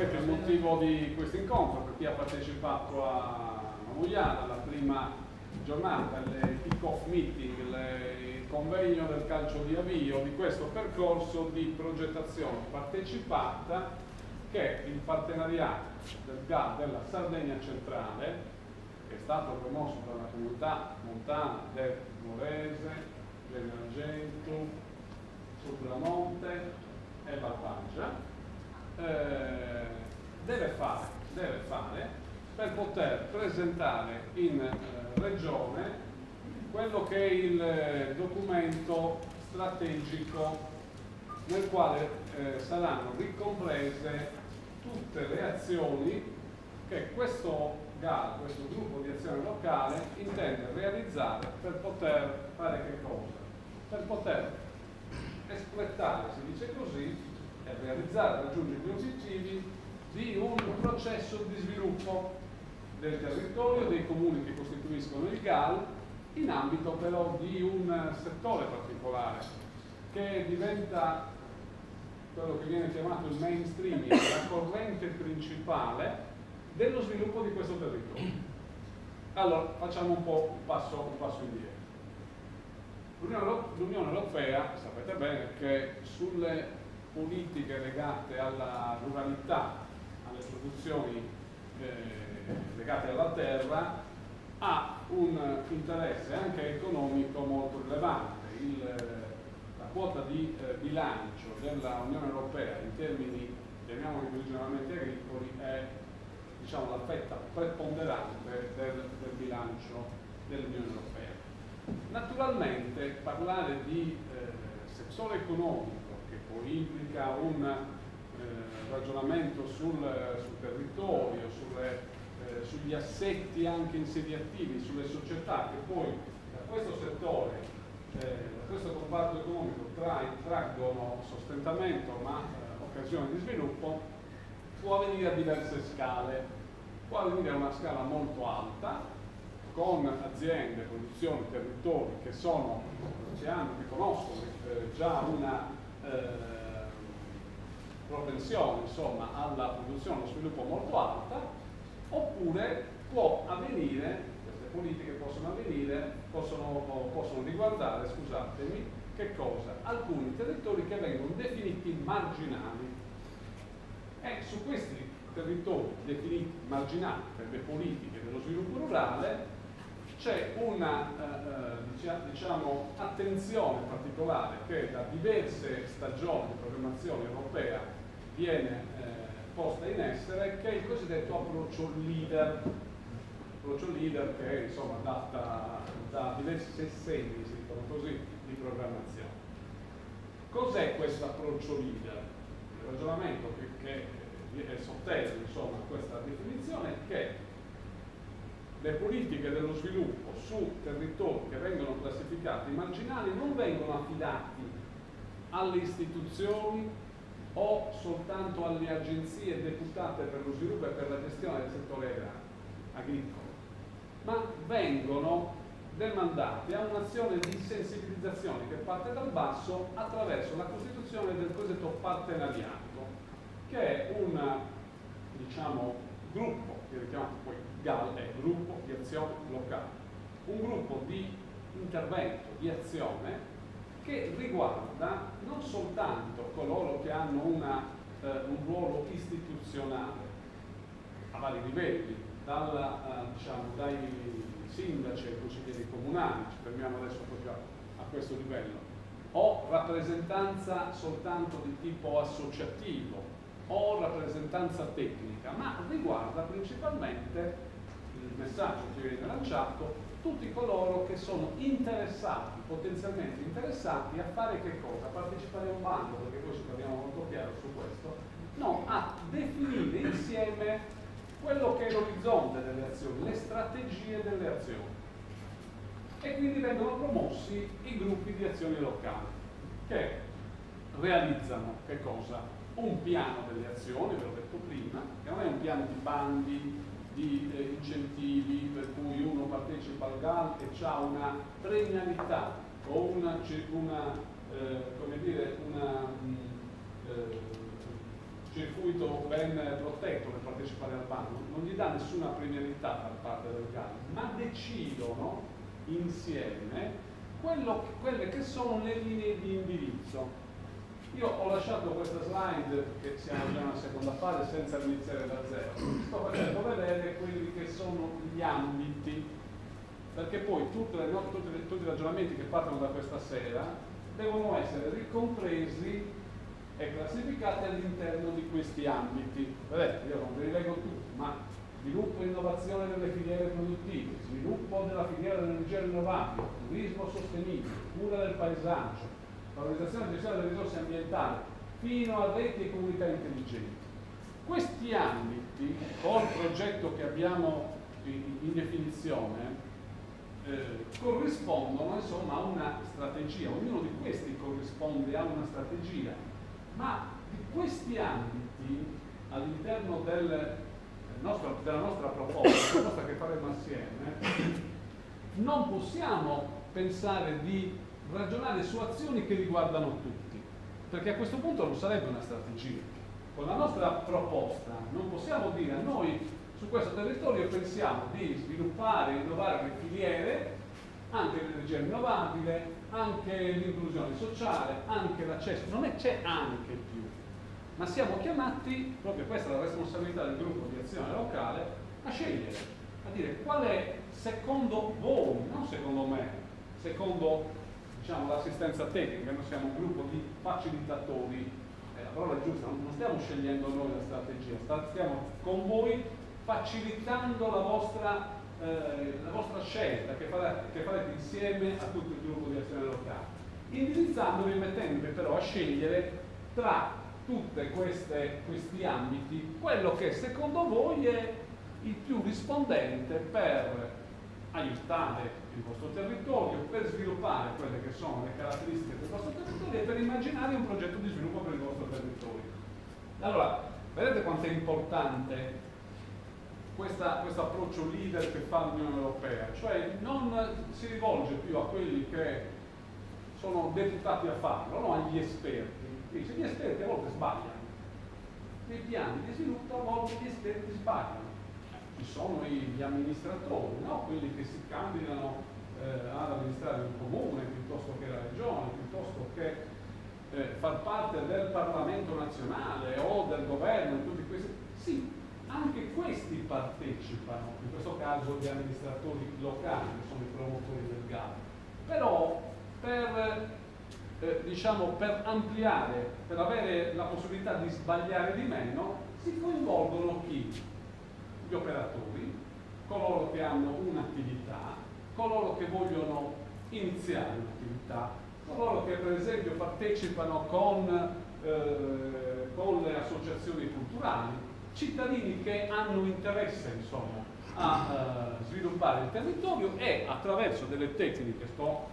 sapete il motivo di questo incontro, per chi ha partecipato a Mogliana, la prima giornata, il kick-off meeting, il convegno del calcio di avvio di questo percorso di progettazione partecipata che il partenariato del GAL della Sardegna Centrale, che è stato promosso dalla comunità montana del Morese, dell'Argento, Supramonte e Valpaggia, deve fare per poter presentare in regione quello che è il documento strategico nel quale saranno ricomprese tutte le azioni che questo GAL, questo gruppo di azione locale, intende realizzare per poter fare che cosa? Per poter espletare, si dice così, e realizzare, raggiungere gli obiettivi di un processo di sviluppo del territorio, dei comuni che costituiscono il GAL, in ambito però di un settore particolare che diventa quello che viene chiamato il mainstreaming, la corrente principale dello sviluppo di questo territorio. Allora, facciamo un passo indietro. L'Unione Europea, sapete bene, che sulle politiche legate alla ruralità, alle produzioni legate alla terra, ha un interesse anche economico molto rilevante. La quota di bilancio dell'Unione Europea in termini, chiamiamoli più generalmente agricoli, è, diciamo, la fetta preponderante del bilancio dell'Unione Europea. Naturalmente parlare di settore economico che poi implica un ragionamento sul territorio, sugli assetti anche insediativi, sulle società che poi da questo settore, da questo comparto economico traggono sostentamento ma occasioni di sviluppo, può avvenire a diverse scale. Può avvenire a una scala molto alta, con aziende, produzioni, territori che conoscono già una propensione, insomma, alla produzione e allo sviluppo molto alta, oppure può avvenire, queste politiche possono riguardare, scusatemi, che cosa? Alcuni territori che vengono definiti marginali, e su questi territori definiti marginali per le politiche dello sviluppo rurale c'è una diciamo, attenzione particolare che da diverse stagioni di programmazione europea viene posta in essere, che è il cosiddetto approccio leader. Approccio leader che insomma da diversi sesseni, si dicono così, di programmazione. Cos'è questo approccio leader? Il ragionamento che è sottese, insomma, a questa definizione è che le politiche dello sviluppo su territori che vengono classificati marginali non vengono affidati alle istituzioni o soltanto alle agenzie deputate per lo sviluppo e per la gestione del settore agricolo, ma vengono demandati a un'azione di sensibilizzazione che parte dal basso attraverso la costituzione del cosiddetto partenariato, che è un, diciamo, gruppo che è chiamato poi GAL, è gruppo di azione locale, un gruppo di intervento, di azione che riguarda non soltanto coloro che hanno un ruolo istituzionale a vari livelli, diciamo, dai sindaci ai consiglieri comunali, ci fermiamo adesso proprio a questo livello, o rappresentanza soltanto di tipo associativo o rappresentanza tecnica, ma riguarda principalmente, il messaggio che viene lanciato, tutti coloro che sono interessati, potenzialmente interessati a fare che cosa? A partecipare a un bando, perché poi ci parliamo molto chiaro su questo, no, a definire insieme quello che è l'orizzonte delle azioni, le strategie delle azioni. E quindi vengono promossi i gruppi di azioni locali che realizzano che cosa? Un piano delle azioni, ve l'ho detto prima, che non è un piano di bandi, di incentivi per cui uno partecipa al GAL e ha una premialità o un circuito ben protetto per partecipare al bando, non gli dà nessuna premialità far parte del GAL, ma decidono insieme quelle che sono le linee di indirizzo. Io ho lasciato questa slide, che siamo già in una seconda fase, senza iniziare da zero. Sto facendo vedere quelli che sono gli ambiti, perché poi tutti i ragionamenti che partono da questa sera devono essere ricompresi e classificati all'interno di questi ambiti. Vedete, io non ve li leggo tutti, ma sviluppo e innovazione delle filiere produttive, sviluppo della filiera dell'energia rinnovabile, turismo sostenibile, cura del paesaggio, valorizzazione e gestione delle risorse ambientali, fino a reti e comunità intelligenti. Questi ambiti, col progetto che abbiamo in definizione, corrispondono insomma a una strategia, ognuno di questi corrisponde a una strategia, ma di questi ambiti all'interno della nostra proposta che faremo assieme, non possiamo pensare di ragionare su azioni che riguardano tutti, perché a questo punto non sarebbe una strategia. Con la nostra proposta non possiamo dire noi su questo territorio pensiamo di sviluppare e innovare le filiere, anche l'energia rinnovabile, anche l'inclusione sociale, anche l'accesso, non c'è anche più, ma siamo chiamati, proprio questa è la responsabilità del gruppo di azione locale, a scegliere, a dire qual è secondo voi, non secondo me, secondo diciamo l'assistenza tecnica, noi siamo un gruppo di facilitatori, la parola è giusta, non stiamo scegliendo noi la strategia, stiamo con voi facilitando la vostra scelta che farete insieme a tutto il gruppo di azione locale, indirizzandovi e mettendovi però a scegliere tra tutti questi ambiti quello che secondo voi è il più rispondente per aiutare il vostro territorio, per sviluppare quelle che sono le caratteristiche del vostro territorio e per immaginare un progetto di sviluppo per il vostro territorio. Allora, vedete quanto è importante questo approccio leader che fa l'Unione Europea, cioè non si rivolge più a quelli che sono deputati a farlo, non agli esperti. Dice, gli esperti a volte sbagliano, nei piani di sviluppo a volte gli esperti sbagliano. Ci sono gli amministratori, no? Quelli che si candidano ad amministrare un comune piuttosto che la regione, piuttosto che far parte del Parlamento nazionale o del governo, tutti questi. Sì, anche questi partecipano, in questo caso gli amministratori locali, che sono i promotori del GAL, però per ampliare, per avere la possibilità di sbagliare di meno, si coinvolgono chi? Gli operatori, coloro che hanno un'attività, coloro che vogliono iniziare un'attività, coloro che per esempio partecipano con le associazioni culturali, cittadini che hanno interesse insomma a sviluppare il territorio e attraverso delle tecniche, sto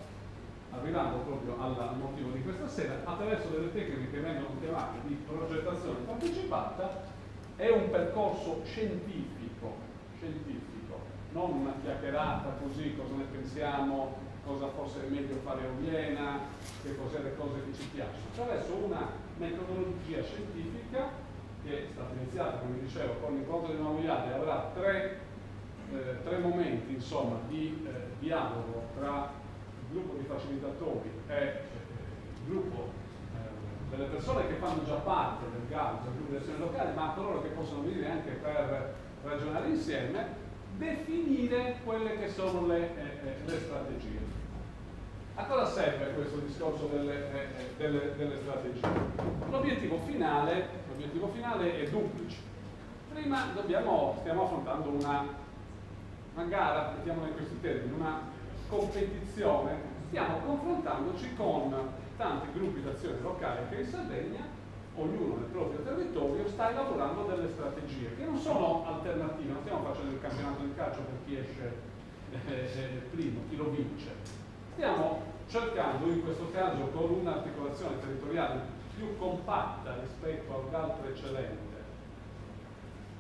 arrivando proprio al motivo di questa sera, attraverso delle tecniche che vengono chiamate di progettazione partecipata, è un percorso scientifico, non una chiacchierata così, cosa ne pensiamo, cosa forse è meglio fare a Vienna, che cos'è le cose che ci piacciono, attraverso una metodologia scientifica che è stata iniziata, come dicevo, con l'incontro di Noviade, avrà tre momenti insomma, di dialogo tra il gruppo di facilitatori e il gruppo delle persone che fanno già parte del GAL, del gruppo di azione locale, ma coloro che possono venire anche per ragionare insieme, definire quelle che sono le strategie. A cosa serve questo discorso delle strategie? L'obiettivo finale è duplice. Prima stiamo affrontando una gara, mettiamola in questi termini, una competizione, stiamo confrontandoci con tanti gruppi d'azione locale che in Sardegna, ognuno nel proprio territorio, sta elaborando delle strategie che non sono alternative, non stiamo facendo il campionato di calcio per chi esce primo, chi lo vince. Stiamo cercando in questo caso con un'articolazione territoriale più compatta rispetto al GAL precedente,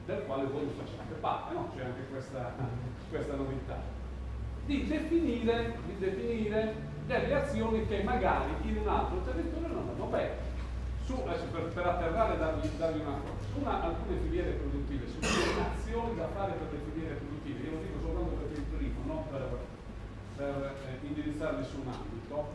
del quale voi non facciate parte, no? C'è anche questa novità, di definire delle azioni che magari in un altro territorio non vanno bene. per atterrare dargli una cosa, su alcune filiere produttive, su azioni da fare per le filiere produttive, io lo dico soltanto perché il primo, non per indirizzarli su un ambito,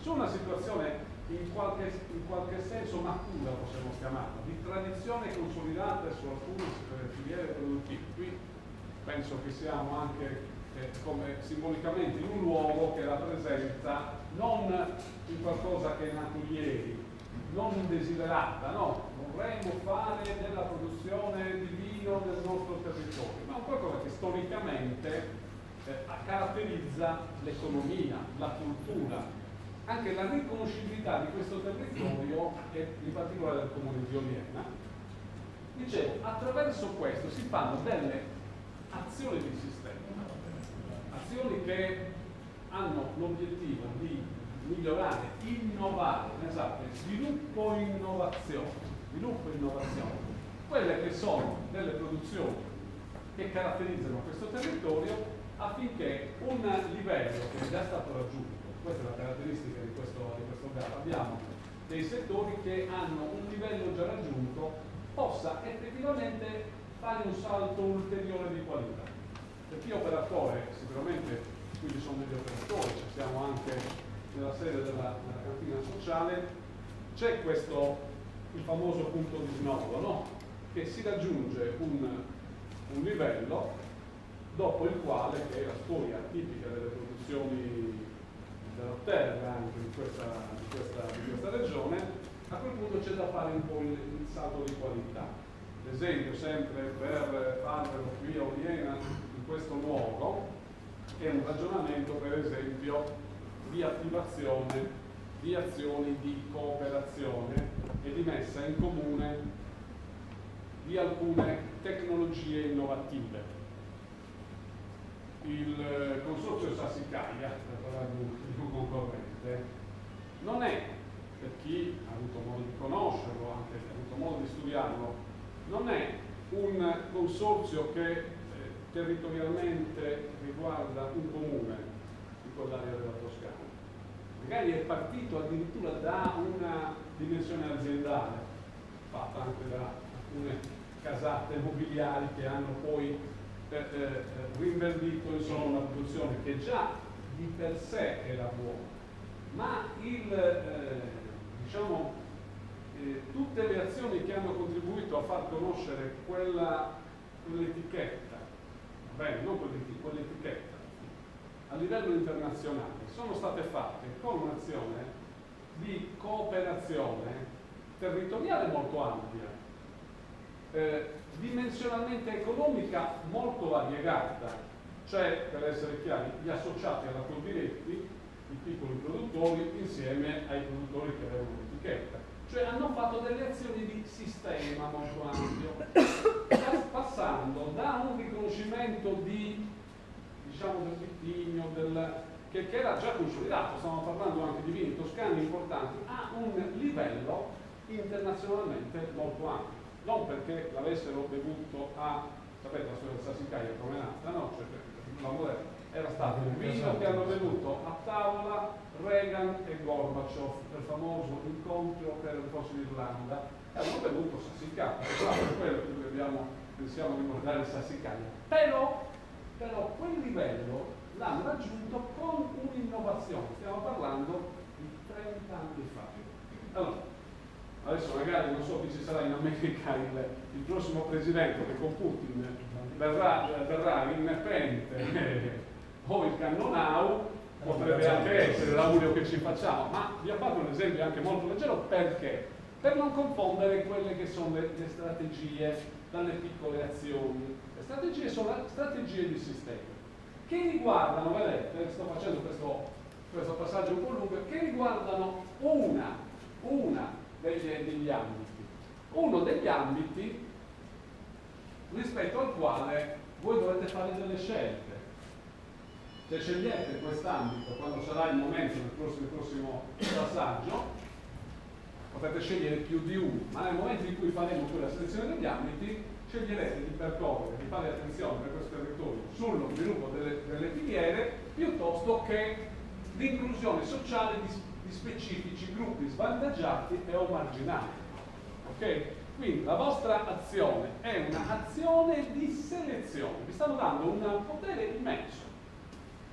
su una situazione in qualche senso matura, possiamo chiamarla, di tradizione consolidata su alcune filiere produttive. Qui penso che siamo anche come simbolicamente in un luogo che rappresenta non in qualcosa che è nato ieri, non indesiderata, no, vorremmo fare della produzione di vino nel nostro territorio, ma qualcosa che storicamente caratterizza l'economia, la cultura, anche la riconoscibilità di questo territorio e in particolare del comune di Oliena. Dicevo, attraverso questo si fanno delle azioni di sistema, azioni che hanno l'obiettivo di migliorare, innovare, esatto, sviluppo e innovazione, quelle che sono delle produzioni che caratterizzano questo territorio affinché un livello che è già stato raggiunto, questa è la caratteristica di questo GAP, abbiamo dei settori che hanno un livello già raggiunto, possa effettivamente fare un salto ulteriore di qualità. Per chi è operatore, sicuramente qui ci sono degli operatori, ci siamo anche nella sede della cantina sociale, c'è questo, il famoso punto di snodo, no? Che si raggiunge un livello dopo il quale, che è la storia tipica delle produzioni della terra anche di questa regione, a quel punto c'è da fare un po' il salto di qualità. Ad esempio, sempre per farvelo qui a Oliena, in questo luogo, è un ragionamento per esempio di attivazione di azioni di cooperazione e di messa in comune di alcune tecnologie innovative. Il consorzio Sassicaia, per parlare di un concorrente, non è, per chi ha avuto modo di conoscerlo, anche ha avuto modo di studiarlo, non è un consorzio che territorialmente riguarda un comune di quell'area della Toscana. Magari è partito addirittura da una dimensione aziendale, fatta anche da alcune casate immobiliari che hanno poi rinverdito insomma una produzione che già di per sé era buona, ma tutte le azioni che hanno contribuito a far conoscere quell'etichetta, bene, non quell'etichetta, a livello internazionale, sono state fatte con un'azione di cooperazione territoriale molto ampia, dimensionalmente economica molto variegata, cioè, per essere chiari, gli associati alla Coldiretti, i piccoli produttori, insieme ai produttori che avevano l'etichetta. Cioè hanno fatto delle azioni di sistema molto ampio, passando da un riconoscimento del vitigno, che era già consolidato, stiamo parlando anche di vini toscani importanti, a un livello internazionalmente molto ampio. Non perché l'avessero bevuto sapete la storia del Sassicaia come è nata, no? Cioè, l'amore era stato il vino che hanno bevuto a tavola Reagan e Gorbaciov, per il famoso incontro per il posto d'Irlanda, e hanno bevuto Sassicaia, per quello che pensiamo di guardare il Sassicaia. Però quel livello l'hanno raggiunto con un'innovazione, stiamo parlando di 30 anni fa. Allora, adesso magari non so chi ci sarà in America il prossimo presidente che con Putin verrà in Pente o il Cannonau, potrebbe anche essere l'augurio che ci facciamo, ma vi ho fatto un esempio anche molto leggero perché? Per non confondere quelle che sono le strategie dalle piccole azioni. Le strategie sono strategie di sistema che riguardano, vedete, sto facendo questo passaggio un po' lungo, che riguardano una degli ambiti, uno degli ambiti rispetto al quale voi dovete fare delle scelte. Se scegliete quest'ambito, quando sarà il momento del prossimo passaggio, potete scegliere più di uno, ma nel momento in cui faremo quella selezione degli ambiti, sceglierete di percorrere, di fare attenzione per questo territorio sullo sviluppo delle filiere, piuttosto che l'inclusione sociale di di specifici gruppi svantaggiati e o marginali. Ok? Quindi la vostra azione è un'azione di selezione, vi stanno dando un potere immenso.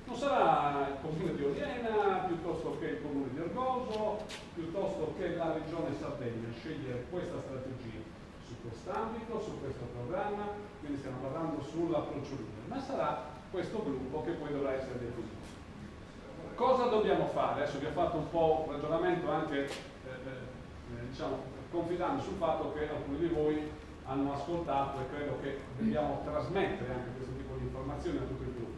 Non sarà il comune di Oliena, piuttosto che il comune di Orgoso, piuttosto che la regione Sardegna scegliere questa strategia su quest'ambito, su questo programma, quindi stiamo parlando sull'approccio libero, ma sarà questo gruppo che poi dovrà essere definito. Cosa dobbiamo fare? Adesso vi ho fatto un po' un ragionamento anche diciamo, confidando sul fatto che alcuni di voi hanno ascoltato e credo che dobbiamo trasmettere anche questo tipo di informazioni a tutto il gruppo.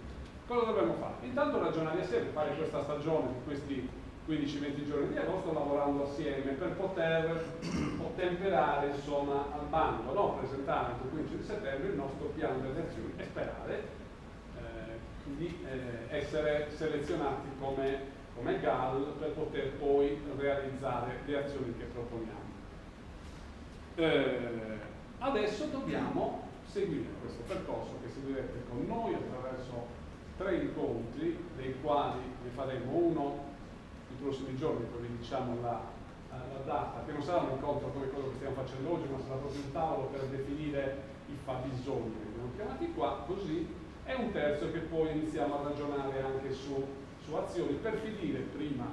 Cosa dobbiamo fare? Intanto ragionare assieme, fare questa stagione di questi 15-20 giorni di agosto lavorando assieme per poter ottemperare insomma al bando, no? Presentare il 15 di settembre il nostro piano di azioni e sperare di essere selezionati come GAL per poter poi realizzare le azioni che proponiamo. Adesso dobbiamo seguire questo percorso che seguirete con noi attraverso 3 incontri, dei quali ne faremo uno i prossimi giorni, poi vi diciamo la data, che non sarà un incontro come quello che stiamo facendo oggi, ma sarà proprio un tavolo per definire i fabbisogni che abbiamo chiamati qua, così, e un terzo che poi iniziamo a ragionare anche su azioni per finire prima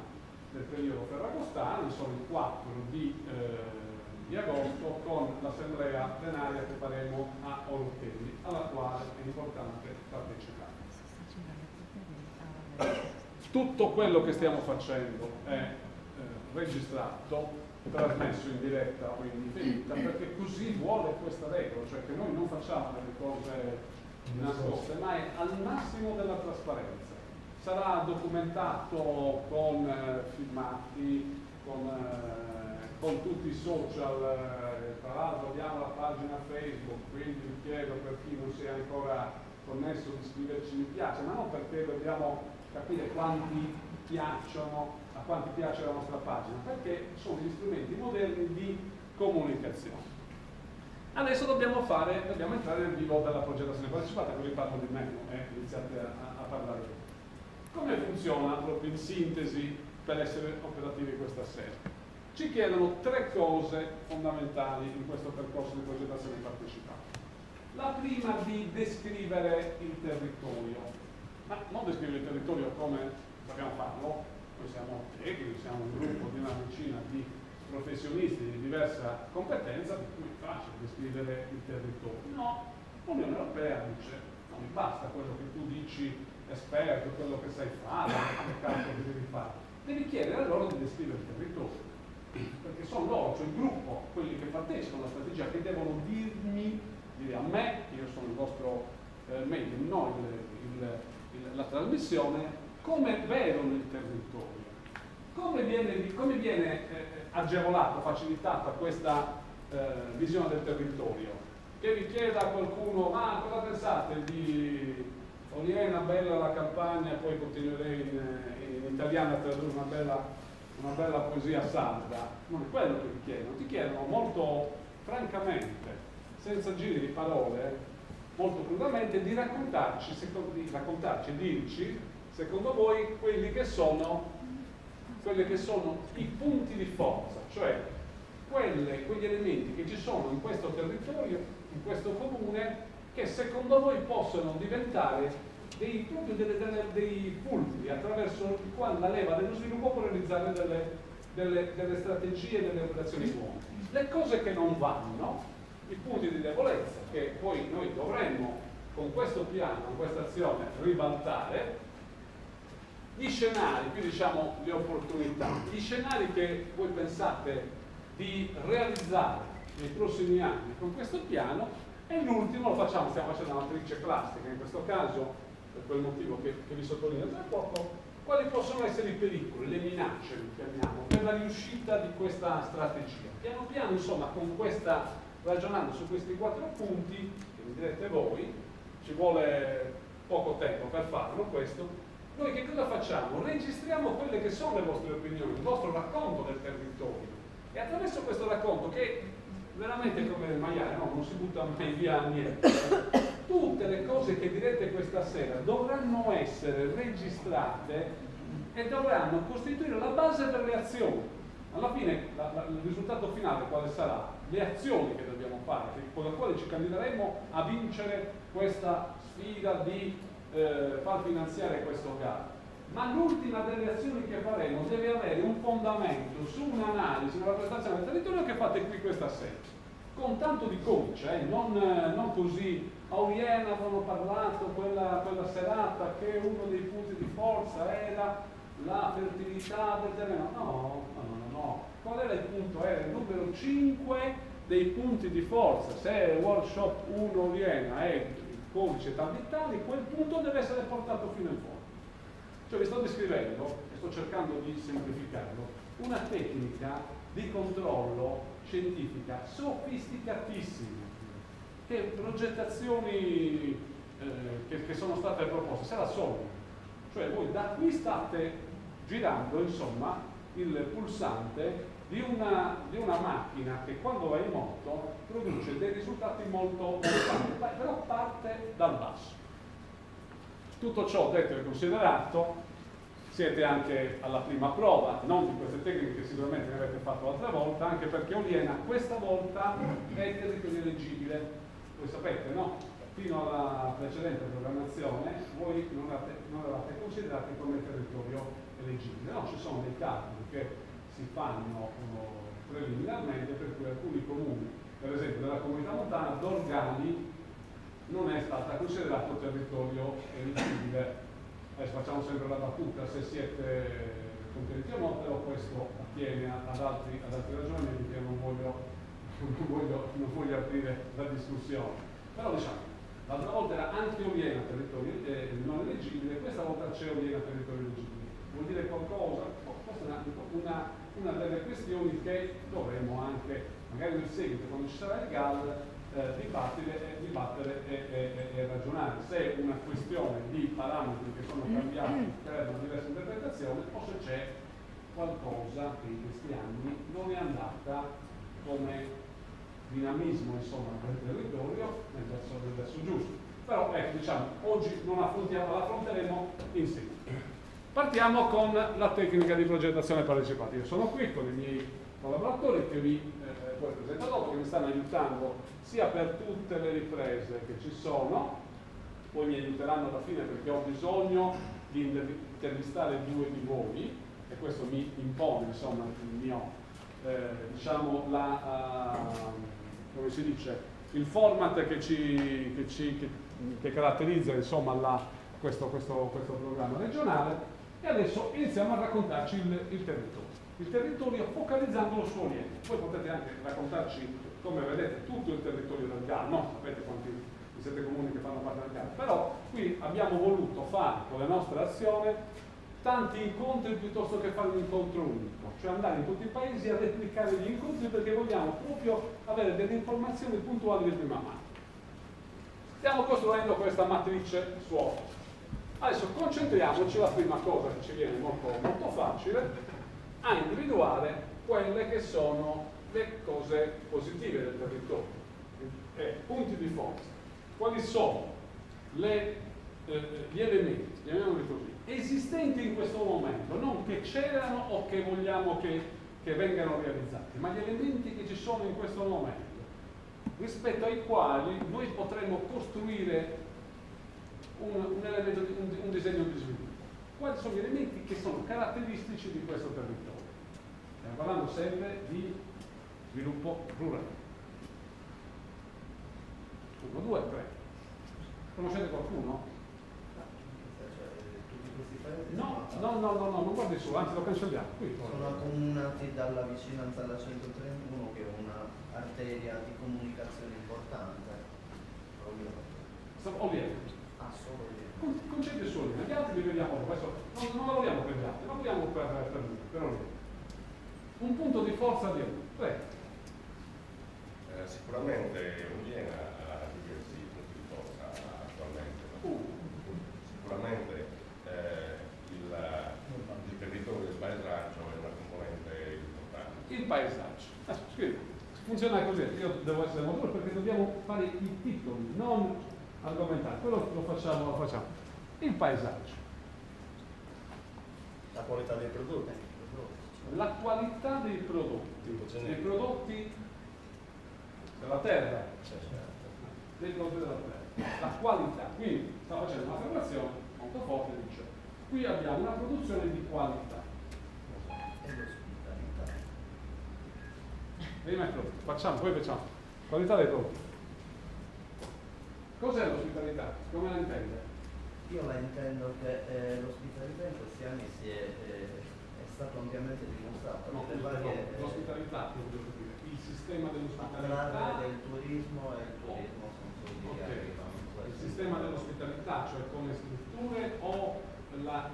del periodo ferragostano, sono il 4 di agosto, con l'assemblea plenaria che faremo a Ortelli, alla quale è importante partecipare. Tutto quello che stiamo facendo è registrato, trasmesso in diretta o in differita, perché così vuole questa regola, cioè che noi non facciamo delle cose nascoste, ma è al massimo della trasparenza. Sarà documentato con filmati, con tutti i social, tra l'altro abbiamo la pagina Facebook, quindi vi chiedo per chi non si è ancora connesso di scriverci mi piace, ma non perché dobbiamo capire quanti piacciono, a quanti piace la nostra pagina, perché sono gli strumenti moderni di comunicazione. Adesso dobbiamo entrare nel vivo della progettazione partecipata, così parlo di meno, iniziate a parlare. Come funziona proprio in sintesi per essere operativi questa sera? Ci chiedono 3 cose fondamentali in questo percorso di progettazione partecipata. La prima di descrivere il territorio, ma non descrivere il territorio come sappiamo farlo, noi siamo tecnici, siamo un gruppo di una decina di professionisti di diversa competenza, per cui è facile descrivere il territorio. No, l'Unione Europea dice non mi basta quello che tu dici esperto, quello che sai fare, le calcoli che devi fare, devi chiedere a loro di descrivere il territorio, perché sono loro, cioè il gruppo, quelli che partecipano alla strategia, che devono dire a me, io sono il vostro medium, no la trasmissione, come vedono il territorio, come viene agevolata, facilitata questa visione del territorio. Che vi chieda a qualcuno, ma cosa pensate di Oliena, bella la campagna, e poi continuerei in italiano a tradurre una bella poesia sarda. Non è quello che vi chiedono, ti chiedono molto francamente, senza giri di parole, molto crudamente, di raccontarci e dirci, secondo voi, quelli che sono i punti di forza, cioè quegli elementi che ci sono in questo territorio, in questo comune, che secondo voi possono diventare dei fulcri attraverso i quali la leva dello sviluppo può realizzare delle strategie, delle operazioni buone. Le cose che non vanno, i punti di debolezza che poi noi dovremmo con questo piano, con questa azione ribaltare, gli scenari, qui diciamo le opportunità, gli scenari che voi pensate di realizzare nei prossimi anni con questo piano, e l'ultimo stiamo facendo una matrice classica, in questo caso, per quel motivo che vi sottolineo tra poco, quali possono essere i pericoli, le minacce, li chiamiamo, per la riuscita di questa strategia. Piano piano, insomma, ragionando su questi 4 punti, che mi direte voi, ci vuole poco tempo per farlo questo, noi che cosa facciamo? Registriamo quelle che sono le vostre opinioni, il vostro racconto del territorio, e attraverso questo racconto, che veramente come il maiale, no? Non si butta mai via niente, tutte le cose che direte questa sera dovranno essere registrate e dovranno costituire la base per le azioni. Alla fine il risultato finale quale sarà? Le azioni che dobbiamo fare, con le quali ci candideremo a vincere questa sfida di far finanziare questo gara. Ma l'ultima delle azioni che faremo deve avere un fondamento su un'analisi, una rappresentazione del territorio che fate qui questa sera, con tanto di codice, non così. A Oriena avevano parlato quella serata che uno dei punti di forza era la fertilità del terreno. No. Qual era il punto? Era il numero 5 dei punti di forza. Se il workshop 1 Oriena è il codice tal di tali, quel punto deve essere portato fino in fondo. Cioè vi sto descrivendo, e sto cercando di semplificarlo, una tecnica di controllo scientifica sofisticatissima, che progettazioni che sono state proposte se la sono. Cioè voi da qui state girando, insomma, il pulsante di una macchina che quando va in moto produce dei risultati molto importanti, però parte dal basso. Tutto ciò detto e considerato, siete anche alla prima prova, non di queste tecniche che sicuramente ne avete fatto l'altra volta, anche perché Oliena questa volta è territorio eleggibile. Voi sapete, no? Fino alla precedente programmazione voi non eravate considerati come territorio eleggibile. No, ci sono dei calcoli che si fanno preliminarmente per cui alcuni comuni, per esempio della comunità montana, Dorgali non è stata considerato territorio eleggibile. Adesso facciamo sempre la battuta se siete contenti o no, però questo attiene ad altri ragionamenti che non voglio aprire la discussione. Però diciamo, l'altra volta era anche Oliena territorio non eleggibile, questa volta c'è Oliena territorio eleggibile. Vuol dire qualcosa? Questa è una delle questioni che dovremo anche, magari nel seguito, quando ci sarà il GAL, dibattere e ragionare se è una questione di parametri che sono cambiati per una diversa interpretazione o se c'è qualcosa che in questi anni non è andata come dinamismo, insomma, del territorio nel verso giusto. Però ecco, diciamo, oggi non l'affronteremo insieme. Partiamo con la tecnica di progettazione partecipativa. Io sono qui con i miei collaboratori che vi poi presento dopo, che mi stanno aiutando sia per tutte le riprese che ci sono, poi mi aiuteranno alla fine perché ho bisogno di intervistare due di voi e questo mi impone, insomma, il mio, diciamo, come si dice, il format che caratterizza, insomma, questo programma regionale. E adesso iniziamo a raccontarci il territorio focalizzandolo su Oriente. Voi potete anche raccontarci, come vedete, tutto il territorio del GAL, no? Sapete quanti i 7 comuni che fanno parte del GAL, però qui abbiamo voluto fare con la nostra azione tanti incontri piuttosto che fare un incontro unico, cioè andare in tutti i paesi a replicare gli incontri perché vogliamo proprio avere delle informazioni puntuali di prima mano. Stiamo costruendo questa matrice SWOT. Adesso concentriamoci, la prima cosa che ci viene molto, molto facile, a individuare quelle che sono le cose positive del territorio, punti di forza. Quali sono gli elementi, chiamiamoli così, esistenti in questo momento, non che c'erano o che vogliamo che vengano realizzati, ma gli elementi che ci sono in questo momento, rispetto ai quali noi potremmo costruire un disegno di sviluppo. Quali sono gli elementi che sono caratteristici di questo territorio? Stiamo parlando sempre di sviluppo rurale. 1, 2, 3. Conoscete qualcuno? No, non guardi su, anzi lo cancelliamo. Qui, sono accomunati dalla vicinanza alla 131, che è un'arteria di comunicazione importante. Ovviamente. Solo Concetti su Oliena, gli altri li vediamo dopo. Adesso non lavoriamo per gli altri, lavoriamo per Oliena. Un punto di forza di Oliena. Prego. Sicuramente Oliena ha diversi punti di forza attualmente. Sicuramente il territorio del paesaggio è una componente importante. Il paesaggio. Scrivi, funziona così, io devo essere molto perché dobbiamo fare i titoli, non argomentare. Quello lo facciamo. Il paesaggio. qualità dei prodotti. La qualità dei prodotti della terra, dei prodotti della terra, la qualità. Quindi sta facendo un'affermazione molto forte, dice qui abbiamo una produzione di qualità. E l'ospitalità. Prima i prodotti, poi facciamo qualità dei prodotti. Cos'è l'ospitalità? Come la intende? Io la intendo che l'ospitalità in questi anni è stato ampiamente dimostrato. L'ospitalità, il sistema dell'ospitalità. Attrarre del turismo, e il turismo sono soldi che arrivano. Il sistema dell'ospitalità, cioè come strutture o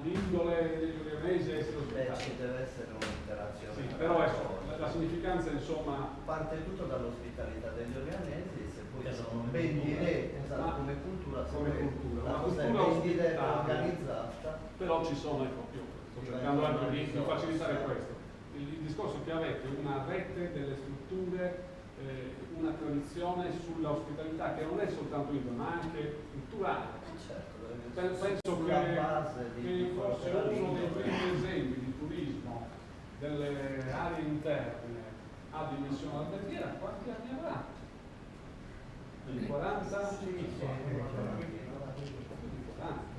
l'indole degli organesi essere ospitali? Ci deve essere un'interazione. Sì, però ecco, la significanza insomma... Parte tutto dall'ospitalità degli organesi, se poi sono ben dirette, come cultura, la cosa è ben diretta, organizzata. Però ci sono, ecco, io sto cercando anche di facilitare questo. Il discorso che avete una rete delle strutture, una tradizione sull'ospitalità che non è soltanto indole, ma anche culturale. Certo, Penso che forse uno dei primi esempi di turismo delle aree interne a dimensione alberghiera, quanti anni avrà? 40?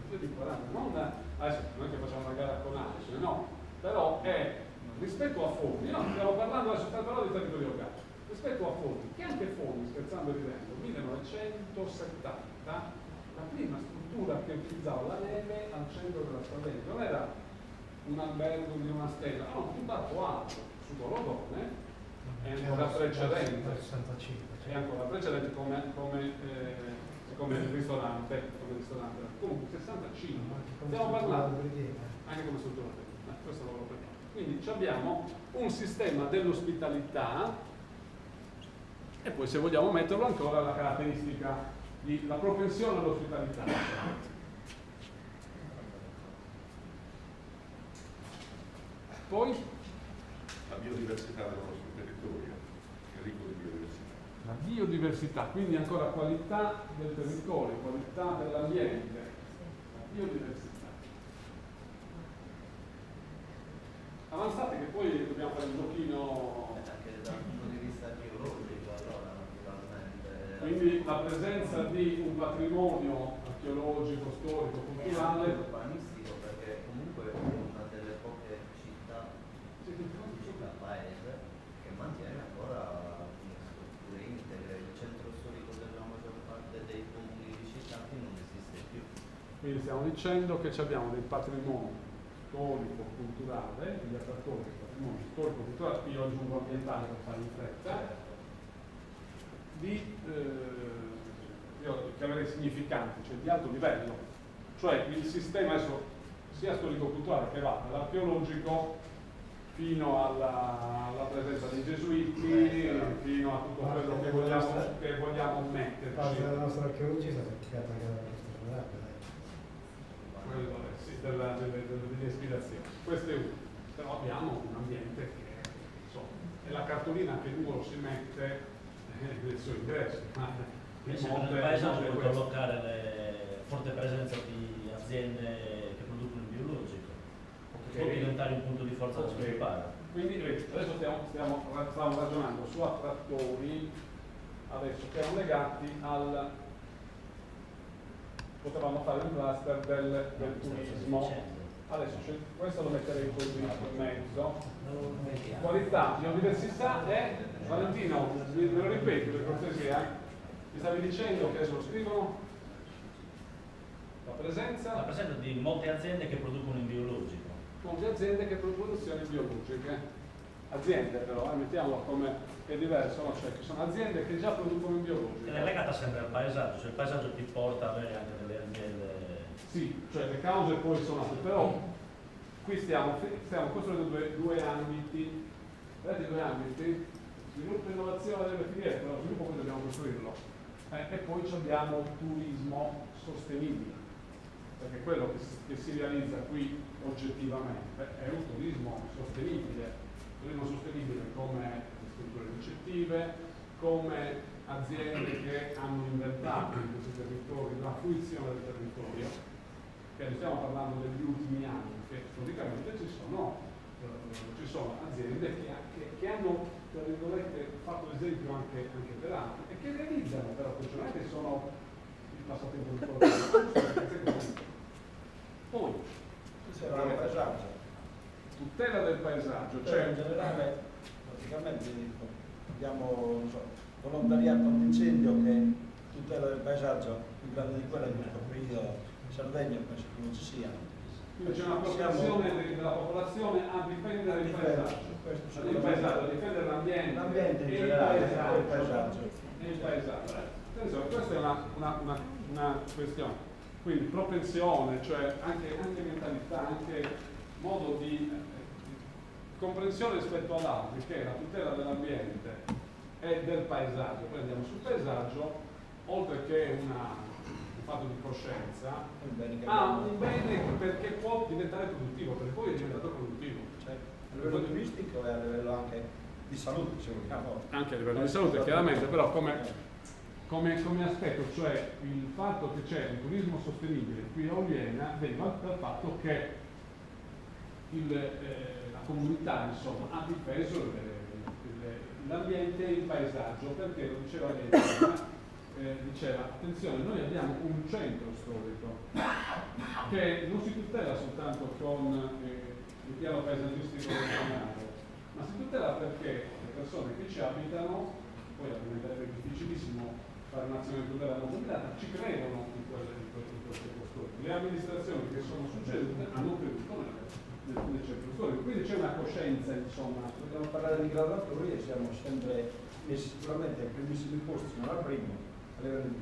Più di 40. Adesso non è che facciamo una gara con Alice, no, però è rispetto a Forni, no, stiamo parlando adesso però di territorio locale, rispetto a Forni, che anche Forni, scherzando e ridendo, 1970, la prima struttura che utilizzava la neve al centro della Sardegna, non era un albergo di una stella, no, tutt'altro altro, su Golodone, è ancora precedente, è ancora precedente come ristorante, comunque 65, stiamo parlando anche come struttura, questo lo prendo. Quindi abbiamo un sistema dell'ospitalità e poi se vogliamo metterlo ancora la caratteristica la propensione all'ospitalità. Poi la biodiversità del nostro territorio, è ricco di biodiversità. La biodiversità, quindi ancora qualità del territorio, qualità dell'ambiente, la biodiversità. Avanzate che poi dobbiamo fare un pochino... Anche dal punto di vista archeologico, allora, naturalmente. Quindi la presenza di un patrimonio archeologico, storico, culturale... urbanistico, perché comunque è una delle poche città del paese che mantiene ancora alcune strutture integre. Il centro storico della maggior parte dei comuni visitati non esiste più. Quindi stiamo dicendo che abbiamo del patrimonio storico-culturale, gli attrattori del patrimonio storico-culturale, io aggiungo ambientale per fare in fretta, io chiamerei significanti, cioè di alto livello, cioè il sistema adesso sia storico-culturale che va dall'archeologico fino alla presenza dei gesuiti, fino a tutto quello che vogliamo mettere. La nostra archeologia è stata applicata anche dalla nostra giornata. Sì, delle ispirazioni. Questo è uno. Però abbiamo un ambiente che insomma, è la cartolina che uno si mette nel suo ingresso. Nel paesaggio può collocare la forte presenza di aziende che producono il biologico, che può diventare un punto di forza da sviluppare. Quindi adesso stiamo ragionando su attrattori adesso che erano legati al... potevamo fare un cluster del turismo. Adesso questo lo metterei poi in mezzo. Qualità, biodiversità è, Valentino, me lo ripeti per cortesia? Mi stavi dicendo che adesso lo scrivono? La presenza di molte aziende che producono in biologico. Molte aziende che producono produzioni biologiche. Aziende però, mettiamolo come è diverso, no? Cioè che sono aziende che già producono in biologico. Ed è legata sempre al paesaggio, cioè il paesaggio ti porta a avere anche delle aziende. Sì, cioè le cause poi sono altre, però qui stiamo costruendo due ambiti, vedete due ambiti, sviluppo e innovazione delle filiere, però lo sviluppo poi dobbiamo costruirlo. E poi abbiamo il turismo sostenibile, perché quello che si realizza qui oggettivamente è un turismo sostenibile come strutture ricettive, come aziende che hanno inventato in questi territori la fruizione del territorio, perché stiamo parlando degli ultimi anni, che storicamente ci sono aziende che hanno, tra virgolette, fatto esempio anche per altri e che realizzano però questi, non è che sono il passatempo di qualcuno. Poi tutela del paesaggio. Tutela del paesaggio, Cioè in generale praticamente abbiamo, non so, volontariato all'incendio che tutela del paesaggio più grande di quella in questo periodo in Sardegna penso che non ci sia. Quindi c'è una propensione della popolazione a difendere il paesaggio, a difendere l'ambiente in generale, il paesaggio. Attenzione, questa è una questione. Quindi propensione, cioè anche mentalità, anche modo di comprensione rispetto ad altri, che è la tutela dell'ambiente e del paesaggio. Poi andiamo sul paesaggio, oltre che un fatto di coscienza, ha un bene perché può diventare produttivo, perché poi è diventato produttivo. Cioè, a livello turistico e a livello anche di salute, se vogliamo. Anche a livello di salute, chiaramente, però come aspetto, cioè il fatto che c'è un turismo sostenibile qui a Oliena deriva dal fatto che la comunità insomma, ha difeso l'ambiente e il paesaggio, perché lo diceva lei, diceva attenzione, noi abbiamo un centro storico che non si tutela soltanto con il piano paesaggistico regionale, ma si tutela perché le persone che ci abitano, poi diventerebbe difficilissimo fare un'azione di tutela non limitata, ci credono in questo centro storico. Le amministrazioni che sono succedute hanno creduto nel centro storico, quindi c'è una coscienza, insomma. Dobbiamo parlare di graduatorie, siamo sempre sicuramente ai primissimi posti, non al primo, a livello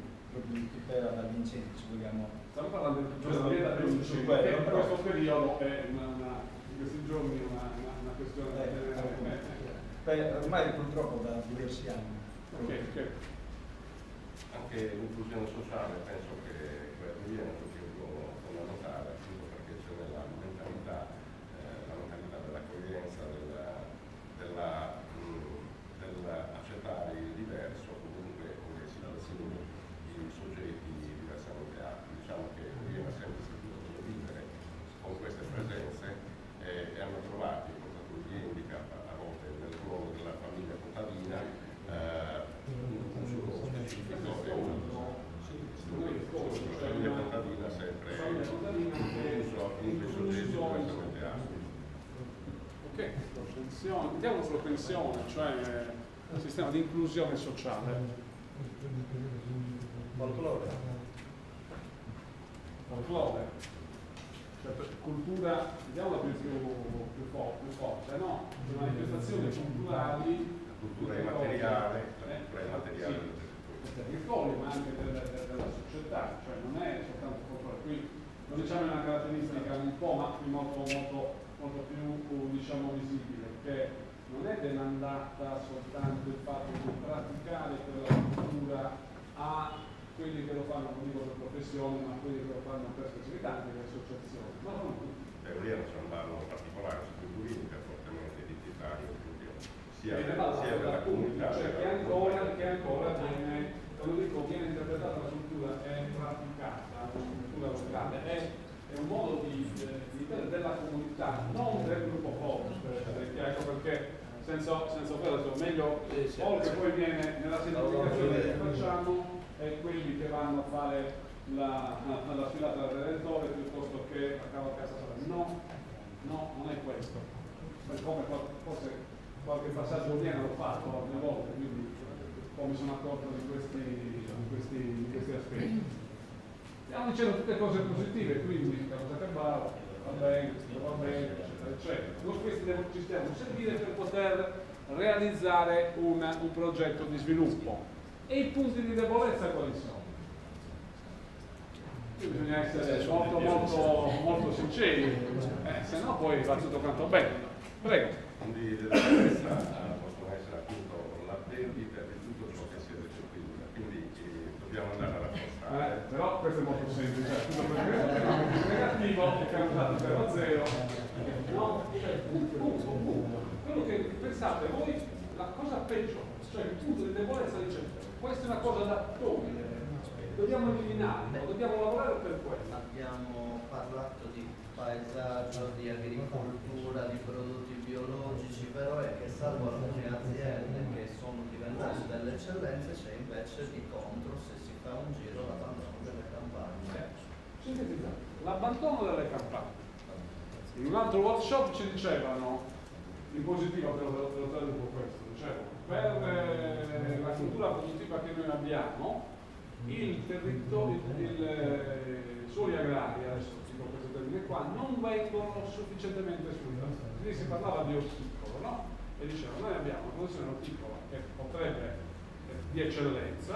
di tutela dagli incendi, se vogliamo. Stiamo parlando di tutela degli incendi, che in questo periodo è in questi giorni una questione ormai purtroppo da diversi anni. Okay. Anche l'inclusione sociale penso che viene un ruolo fondamentale, appunto perché c'è la mentalità dell'accoglienza, dell'accettare il diverso, comunque come si dessinano i soggetti diversamente atti. Diciamo che viene sempre saputo vivere con queste presenze e hanno trovato, come lui indica a volte nel ruolo della famiglia contadina, un suo specifico famiglia contadina sempre incluso i soggetti diversamente atti. Ok, propensione, vediamo propensione, cioè un sistema di inclusione sociale. Folklore. Cioè, cultura, vediamola più forte, no? Le manifestazioni culturali. La cultura immateriale, sì, del territorio, ma anche della società, cioè non è soltanto folklore. Qui lo diciamo è una caratteristica un po', ma molto più diciamo visibile, che non è demandata soltanto il fatto di praticare quella cultura a quelli che lo fanno, non dico per professione, ma quelli che lo fanno per specificità, anche le associazioni. Ma non tutti. Lì c'è un ballo particolare su cui Lurini è fortemente identitario, sia della comunità, cioè che ancora viene, viene interpretata la cultura, è praticata, la cultura locale, è un modo di vivere della comunità, non del gruppo forte, ecco perché senza quello meglio che poi viene nella semplificazione che facciamo è quelli che vanno a fare la sfilata del Redentore piuttosto che a cavo a casa sola. No, non è questo. Come forse qualche passaggio viene l'ho fatto altre volte, quindi poi mi sono accorto di questi aspetti. Stiamo dicendo tutte cose positive, quindi la cosa che va bene, eccetera, eccetera. Noi questi ci stiamo servire per poter realizzare un progetto di sviluppo. E i punti di debolezza quali sono? Qui bisogna essere molto sinceri, se no poi va tutto quanto bene. Prego. Punti di debolezza possono essere appunto la perdita di tutto ciò che si è recepito, quindi dobbiamo andare a rafforzare. Però questo è molto semplice, tutto il negativo è causato 0,0. No? Quello che pensate voi, la cosa peggio, cioè il punto di debolezza dice questa è una cosa da togliere, dobbiamo eliminarlo, dobbiamo lavorare per quello. Abbiamo parlato di paesaggio, di agricoltura, di prodotti biologici, però è che salvo alcune aziende che sono diventate delle eccellenze, c'è invece di contro, se si fa un giro, l'abbandono delle campagne. Sintetizzando, l'abbandono delle campagne. In un altro workshop ci dicevano, in positivo però ve lo traduco questo, dicevano, per la struttura produttiva che noi abbiamo, il territorio, i suoli agrari, adesso dico questo termine qua, non vengono sufficientemente sfruttati. Quindi si parlava di orticolo, no? E diceva, noi abbiamo una produzione orticola che potrebbe di eccellenza,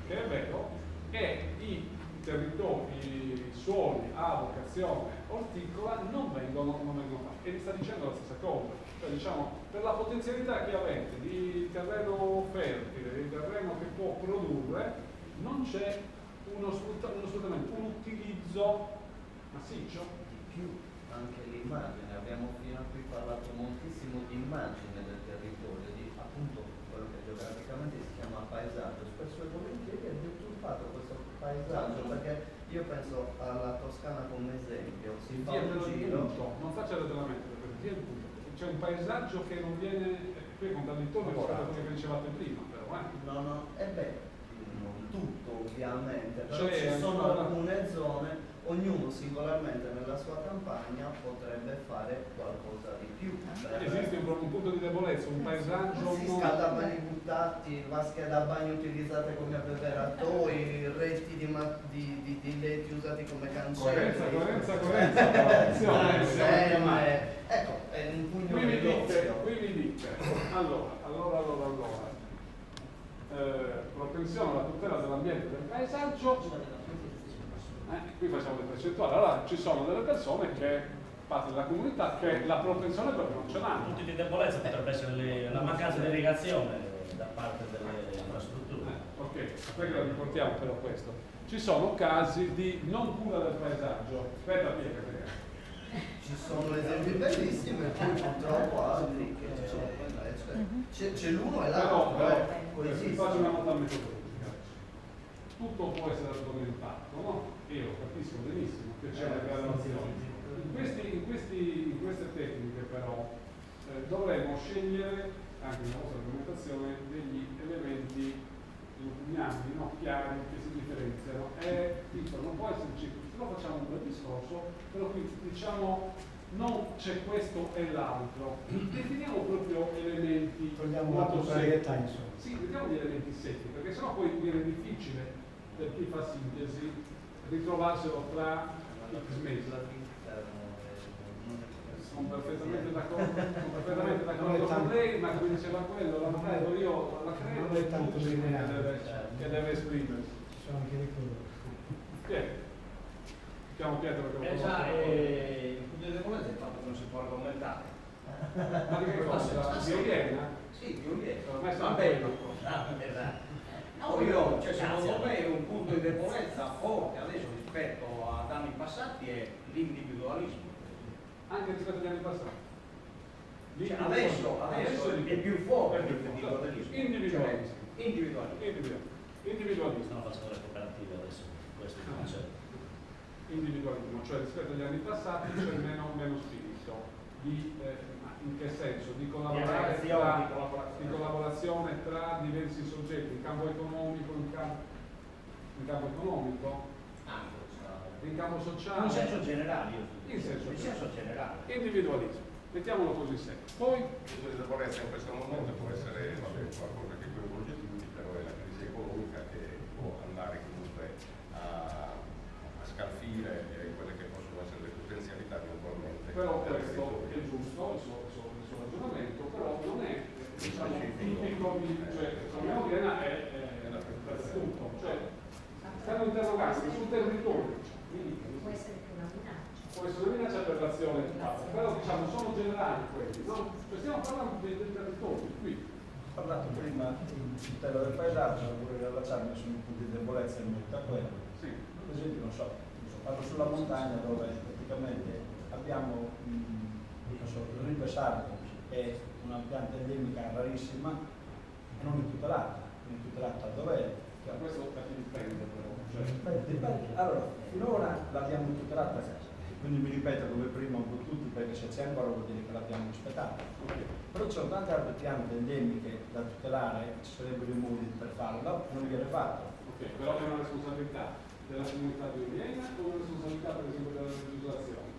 che è vero, e i territori, i suoli a vocazione orticola non vengono fatti. E mi sta dicendo la stessa cosa, cioè diciamo, per la potenzialità che avete di terreno fertile, di terreno che può produrre, non c'è uno sfruttamento, un utilizzo massiccio. Di più, anche l'immagine, abbiamo fino a qui parlato moltissimo di immagine del territorio, di appunto quello che geograficamente si chiama paesaggio, spesso e volentieri è deturpato questo paesaggio, perché io penso alla Toscana come esempio, si fa un giro. Non faccia ragionamento, perché c'è un paesaggio che non viene, qui è contraddittorio rispetto a quello che dicevate prima, però No, non tutto ovviamente, però cioè, ci sono alcune zone, ognuno singolarmente nella sua campagna potrebbe fare qualcosa di più. Esiste un punto di debolezza, un paesaggio Scaldabagni buttati, vasche da bagno utilizzate come abbeveratoi, reti di letti usati come cancelli. Coerenza, ecco, è un pugno qui mi negozio. dite, allora, propensione alla tutela dell'ambiente e del paesaggio, qui facciamo le percentuali, allora ci sono delle persone che, parte della comunità, che la propensione proprio non ce l'hanno. Punti di debolezza potrebbe essere la mancanza di irrigazione da parte delle infrastrutture. Ok, aspetta che la riportiamo però questo. Ci sono casi di non cura del paesaggio. Aspetta, piega. Ci sono esempi bellissimi, poi purtroppo altri che ci sono invece. C'è l'uno e l'altro, però vi faccio una nota metodologica. Tutto può essere argomentato, no? Io lo capisco benissimo che c'è una gradazione. In queste tecniche però dovremo scegliere anche nella nostra argomentazione degli elementi no, chiari che si differenziano. Non può esserci, se no facciamo un bel discorso, però qui diciamo non c'è questo e l'altro, definiamo proprio elementi. Togliamo la contrarietà, insomma. Sì, vediamo gli elementi secchi, perché sennò poi viene difficile per chi fa sintesi ritrovarselo tra X mesi. Sono perfettamente d'accordo con lei, ma come diceva quello, la credo io, la credo non è tanto lineare che deve esprimersi. Ci sono anche dei colori. Chiamo Pietro perché lo già, il punto di debolezza è il fatto che non si può argomentare. Ma di che cosa? Violena? Sì, violena. Ormai Va bene. No, secondo me un punto di debolezza forte adesso rispetto ad anni passati è l'individualismo. Anche rispetto agli anni passati. Adesso è più forte l'individualismo. Individualismo. Stanno facendo le cooperative adesso, questo è il concetto. Individualismo, cioè rispetto agli anni passati c'è meno spirito. In che senso? Di collaborazione tra diversi soggetti, in campo economico, in campo economico, in campo sociale. In senso generale, In senso generale. Individualismo, mettiamolo così sempre. Poi la debolezza in questo momento può essere qualcosa che coinvolge tutti, però è la crisi economica che può andare comunque a scalfire quelle che possono essere le potenzialità eventualmente. però questo è giusto, il suo ragionamento, però non è diciamo tipico di, cioè la mia Viena è tutto, cioè stanno interrogando sul territorio. Può essere che una minaccia. Può essere una minaccia per l'azione, però diciamo sono generali quelli, no? Cioè, stiamo parlando del territorio, qui. Ho parlato prima di tutela del paesaggio, vorrei riallacciarmi sui punti di debolezza in merito a quello. Sì. Per esempio, non so, parlo sulla montagna dove praticamente abbiamo il Rive Sardo, che è una pianta endemica rarissima e non è tutelata. Non è tutelata dov'è? Questo da chi dipende però. Cioè. Dipende. Allora, finora l'abbiamo tutelata, quindi mi ripeto come prima un po' tutti, perché se c'è ancora vuol dire che l'abbiamo rispettata. Però ci sono tante altre piante endemiche da tutelare, ci sarebbero i modi per farlo, non viene fatto. Ok, però è una responsabilità della comunità di Oriena o una responsabilità per esempio della legislazione?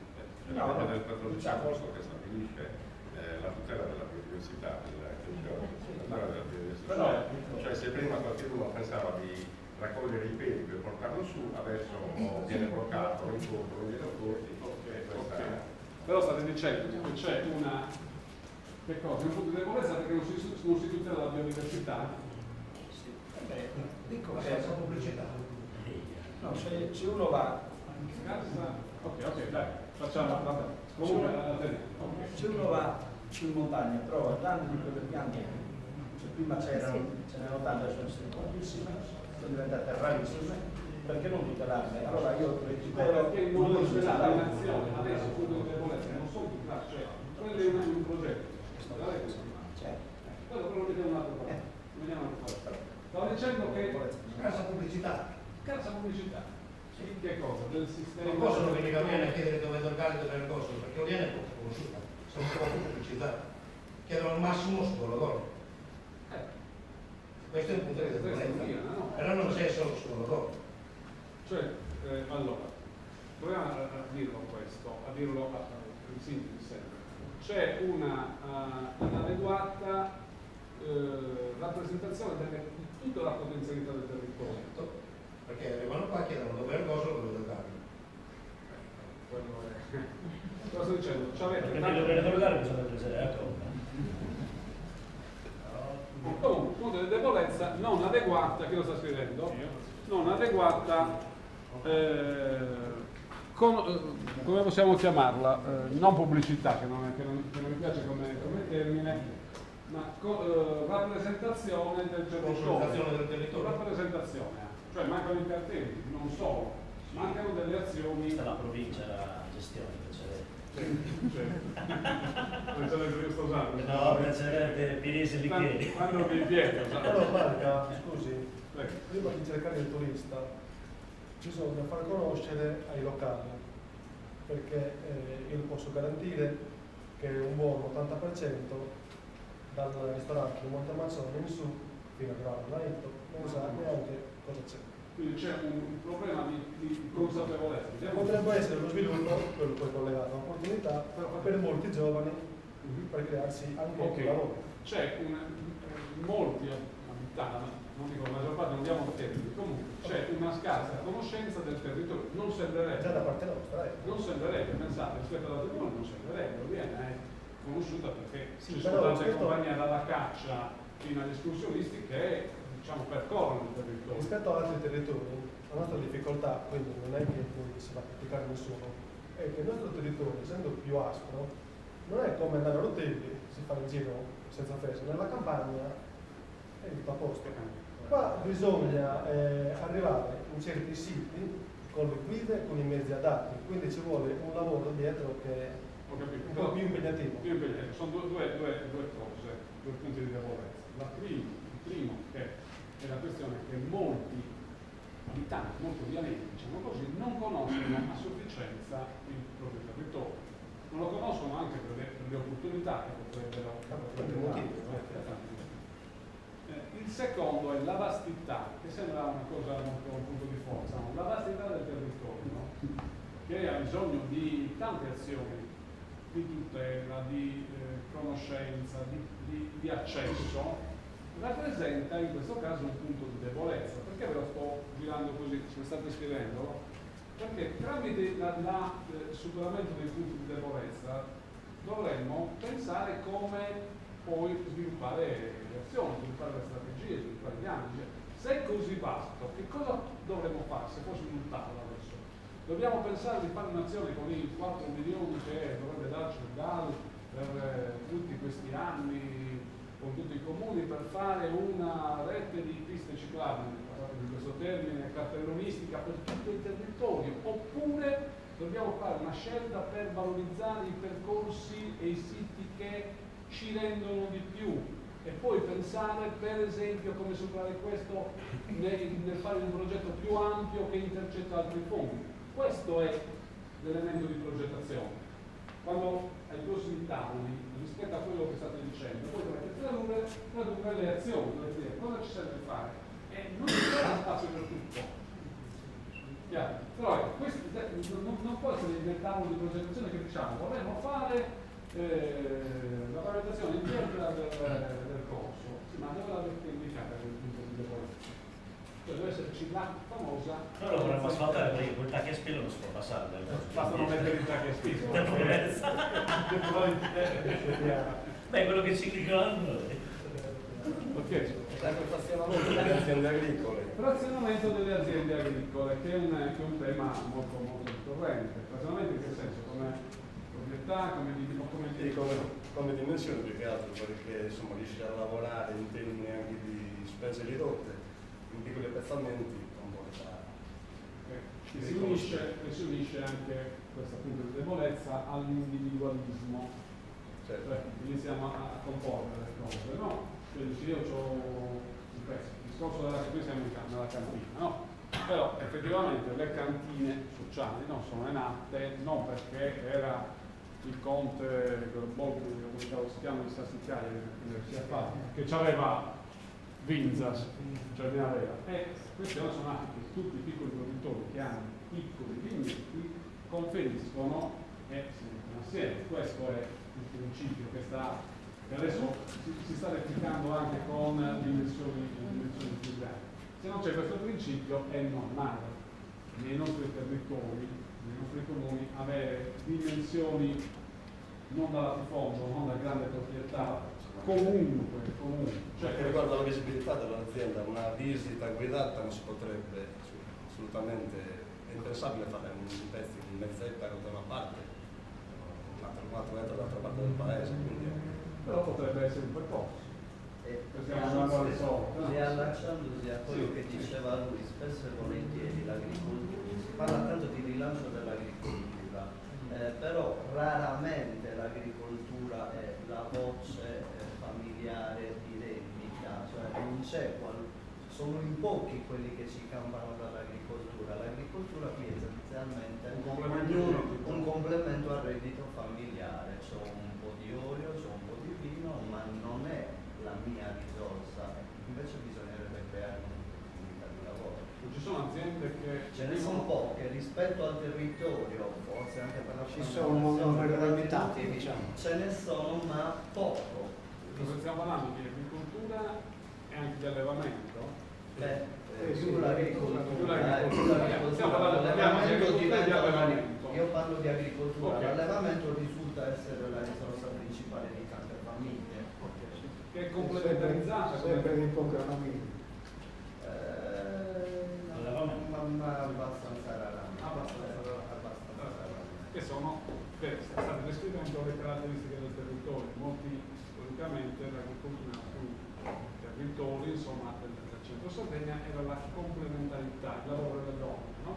No, del 14 agosto che stabilisce la tutela della biodiversità, cioè se prima qualcuno pensava di raccogliere i peli per portarlo su, adesso viene bloccato, non viene occorsi. Però state dicendo che c'è una che cosa? Un punto di debolezza perché non si tutela la biodiversità. Dico che è pubblicità. No, se uno va. Ok, dai, facciamo. Comunque se uno va in montagna, trova tante di quelle piante, prima ce n'erano tante, adesso sono pochissime, sono diventate rarissime, perché non tutelarle? Allora io recupero perché non tutelare in azione, adesso punto di debolezza, non sono tutelare, cioè quello è un progetto. Quello lo vediamo un altro po'. Stavo dicendo che scarsa pubblicità. Scarsa pubblicità. Che cosa? Del sistema. Non possono venire a Oriana a chiedere dove dormire delle cose, perché Oriana è poco conosciuta, sono poco pubblicità. Chiedono al massimo scuola. Questo è un punto di debolezza. Però non c'è solo scuola. Cioè, allora, proviamo a dirlo questo, a dirlo in sintesi sempre. C'è un'adeguata rappresentazione di tutta la potenzialità del territorio. Perché arrivano qua, chiedono dove è il coso, dove lo cambio. Cosa sto dicendo? Perché dove drogare bisogna prendere comunque, punto di debolezza non adeguata, chi lo sta scrivendo? Non adeguata, come possiamo chiamarla? Non pubblicità, che non mi piace come termine, ma rappresentazione del territorio. Rappresentazione. Cioè mancano i cartelli, non solo, mancano delle azioni. Questa è la provincia, la gestione non c'è il sto usando. No, piacerebbe Pirisi e Bicchieri. Quando mi piace. Allora Marca, scusi, prima di cercare il turista bisogna far conoscere ai locali, perché io le posso garantire che un buon 80% dal ristorante di Montemazzone in su fino a Granito non sa neanche cosa c'è. Quindi c'è un problema di consapevolezza. Potrebbe essere lo sviluppo, quello poi collegato all'opportunità, per molti giovani per crearsi anche un lavoro. C'è molti abitanti, non dico la maggior parte, non diamo termini, comunque c'è una scarsa conoscenza del territorio, non sembrerebbe. Già da parte nostra, Non sembrerebbe, pensate, rispetto alla tribuna non sembrerebbe, viene conosciuta perché sì, ci sono tante compagnie dalla caccia fino agli escursionisti che percorrono il territorio. Rispetto ad altri territori, la nostra difficoltà, quindi non è che poi si va a criticare nessuno, è che il nostro territorio, essendo più aspro, non è come andare all'hotel, si fa il giro senza offesa, nella campagna è tutto a posto. Qua bisogna arrivare in certi siti con le guide, con i mezzi adatti, quindi ci vuole un lavoro dietro che è un po' più impegnativo. Sono due cose, due punti di debolezza. Il primo è la questione che molti abitanti, molti ovviamente, diciamo così, non conoscono a sufficienza il proprio territorio. Non lo conoscono anche per le opportunità che potrebbero dare. Il secondo è la vastità, che sembra una cosa molto un punto di forza, no? La vastità del territorio, che ha bisogno di tante azioni, di tutela, di conoscenza, di accesso, rappresenta in questo caso un punto di debolezza. Perché ve lo sto girando così, come state scrivendo? Perché tramite il superamento dei punti di debolezza dovremmo pensare come poi sviluppare le azioni, sviluppare le strategie, sviluppare gli ambiti. Se è così vasto, che cosa dovremmo fare se fosse un tavolo adesso? Dobbiamo pensare di fare un'azione con i 4 milioni che dovrebbe darci il GAL per tutti questi anni, con tutti i comuni, per fare una rete di piste ciclabili, in questo termine, cartellonistica per tutto il territorio, oppure dobbiamo fare una scelta per valorizzare i percorsi e i siti che ci rendono di più e poi pensare per esempio come superare questo nel fare un progetto più ampio che intercetta altri fondi. Questo è l'elemento di progettazione. Quando ai prossimi tavoli, rispetto a quello che state dicendo, poi dovete tradurre le azioni, dovete dire cosa ci serve fare. E non c'è spazio per tutto. Chiaro? Però questo non può essere il tavolo di progettazione che diciamo vorremmo fare la valutazione interna del corso, sì, ma dove l'avete indicata quel punto di debolezza? Cioè deve esserci la famosa. Noi lo vorremmo asfaltare perché quel tacchi a spillo non si può passare. Basta non mettere il tacchi a spillo. Beh, quello che ci clicano. Ok. Frazionamento delle aziende agricole. Frazionamento delle aziende agricole, che è un tema molto molto ricorrente. Frazionamento in che senso? Come proprietà, come dimensione più che altro, perché insomma riesci a lavorare in termini anche di spese ridotte, in piccoli appezzamenti non può fare. E si unisce anche questa punto di debolezza all'individualismo. Certo. Cioè, iniziamo a comporre le cose, no? Cioè, dici, io ho il discorso della qui siamo nella cantina, no? Però effettivamente le cantine sociali non sono nate non perché era il conte Garibaldi, come si chiama, di Sassicaia, che aveva Vinzas, cioè ne aveva. E questi sono nati che tutti i piccoli produttori che hanno piccoli vigneti conferiscono e si mettono assieme. Questo è il principio che adesso si sta replicando anche con dimensioni più grandi. Se non c'è questo principio è normale nei nostri territori, nei nostri comuni, avere dimensioni non da latifondo, non da grande proprietà, comunque. Cioè, che riguarda la visibilità dell'azienda, una visita guidata non si potrebbe assolutamente, è impensabile fare un pezzo in mezz'etta da una parte, un altro 4 metri dall'altra parte del paese, quindi però potrebbe essere un percorso. Riallacciandosi a quello che diceva lui, spesso e volentieri l'agricoltura, si parla tanto di rilancio dell'agricoltura, però raramente l'agricoltura è la voce familiare di rendita, cioè non c'è sono in pochi quelli che ci campano dall'agricoltura. L'agricoltura qui è essenzialmente un complemento al reddito familiare, c'ho un po' di olio, c'ho un po' di vino, ma non è la mia risorsa, invece bisognerebbe creare un'opportunità di lavoro. Ci sono aziende che ce ne sono poche rispetto al territorio, forse anche per la ci sono regolamentati, diciamo. Ce ne sono, ma poco. Stiamo parlando di agricoltura e anche di allevamento. Io parlo di agricoltura, l'allevamento risulta essere la risorsa principale di tante famiglie. Che è complementarizzata sempre di poche famiglie. Abbastanza raramente. Che sono, state descrivendo le caratteristiche del territorio. Molti, storicamente, l'agricoltura più territori, insomma, del centro Sardegna era la complementarità, il lavoro delle donne, no?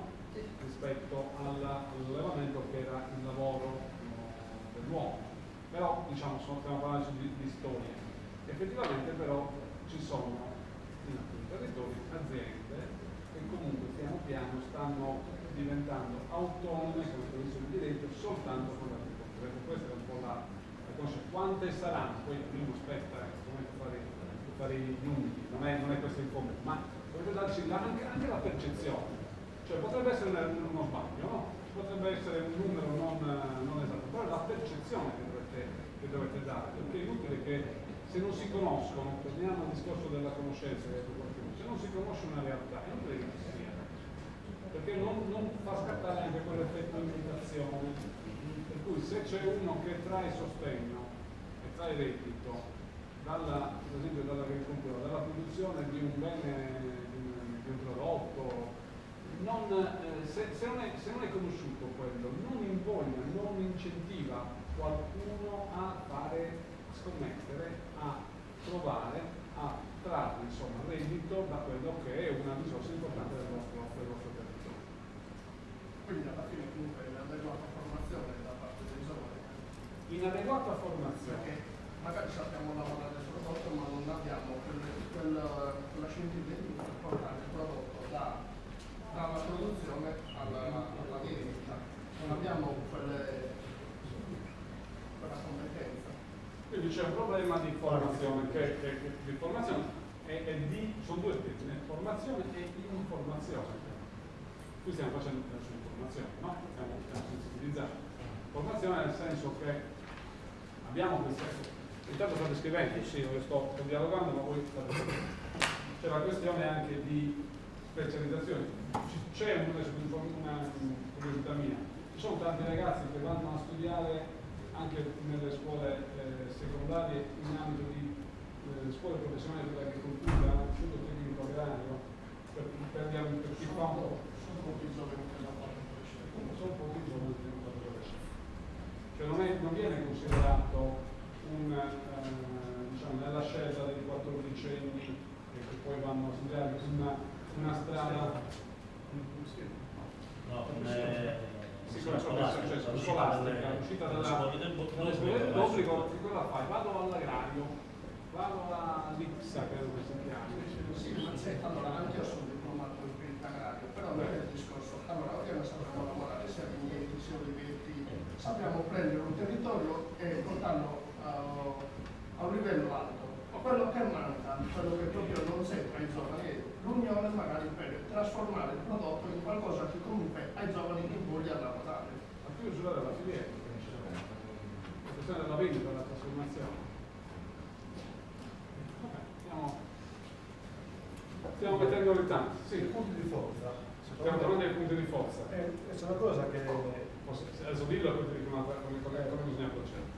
Rispetto all'allevamento che era il lavoro dell'uomo. Però, diciamo, stiamo parlando di storia. Effettivamente, però, ci sono in alcuni territori aziende che comunque piano piano stanno diventando autonome come produzione di reddito soltanto con l'agricoltura. Questa è un po' la conoscenza. Quante saranno? Poi prima aspetta, fare i numeri, non è questo il compito, ma potrebbe darci anche la percezione. Cioè potrebbe essere uno sbaglio, no? Potrebbe essere un numero non esatto, però è la percezione che dovete dare, perché è inutile che se non si conoscono, torniamo al discorso della conoscenza che se non si conosce una realtà, è inutile che ci sia, perché non fa scattare anche quell'effetto di imitazione, per cui se c'è uno che trae sostegno e trae reddito per esempio dall'agricoltura, dalla produzione di un bene, di un prodotto, se non è conosciuto quello, non invoglia, non incentiva qualcuno a scommettere, a provare, a trarre insomma reddito da quello che è una risorsa importante del nostro territorio. Quindi alla fine comunque inadeguata formazione da parte dei giovani. Inadeguata formazione. Perché magari sappiamo lavorare sul prodotto ma non abbiamo quella scientifica per portare il prodotto dalla produzione alla vendita, non abbiamo quella competenza. Quindi c'è un problema di formazione, sono due termini, formazione e informazione. Qui stiamo facendo informazione, no? Stiamo sensibilizzando. Formazione nel senso che abbiamo queste. Intanto state scrivendo, sì, io sto dialogando, ma voi state scrivendo. C'è la questione anche di specializzazione. C'è una curiosità mia. Ci sono tanti ragazzi che vanno a studiare anche nelle scuole secondarie in ambito di scuole professionali per l'agricoltura, istituto tecnico agrario, per chi fa un po'. Sono pochi giovani che la fanno crescere. Sono pochi giovani che la fanno crescere. Cioè non viene considerato diciamo, nella scelta dei 14enni che poi vanno a studiare una strada scolastica, uscita dalle scuole dell'obbligo, che cosa fai? Vado all'agrario, vado all'IPSA, credo che si chiami. Sì, allora anche io sono diplomato in spirito agrario, però non è il discorso. Allora, ora sappiamo lavorare sia vigneti sia oliveti, sappiamo prendere un territorio e portarlo a un livello alto. Quello che manca, quello che proprio non sembra ai giovani, è l'unione magari per trasformare il prodotto in qualcosa che comunque ai giovani invoglia a lavorare. La più usuale della filiera, la questione della vendita, della trasformazione. Stiamo mettendo il tanto, sì. I punti di forza. Stiamo tornando ai punti di forza. È una cosa che adesso dillo e poi ti dico come bisogna procedere.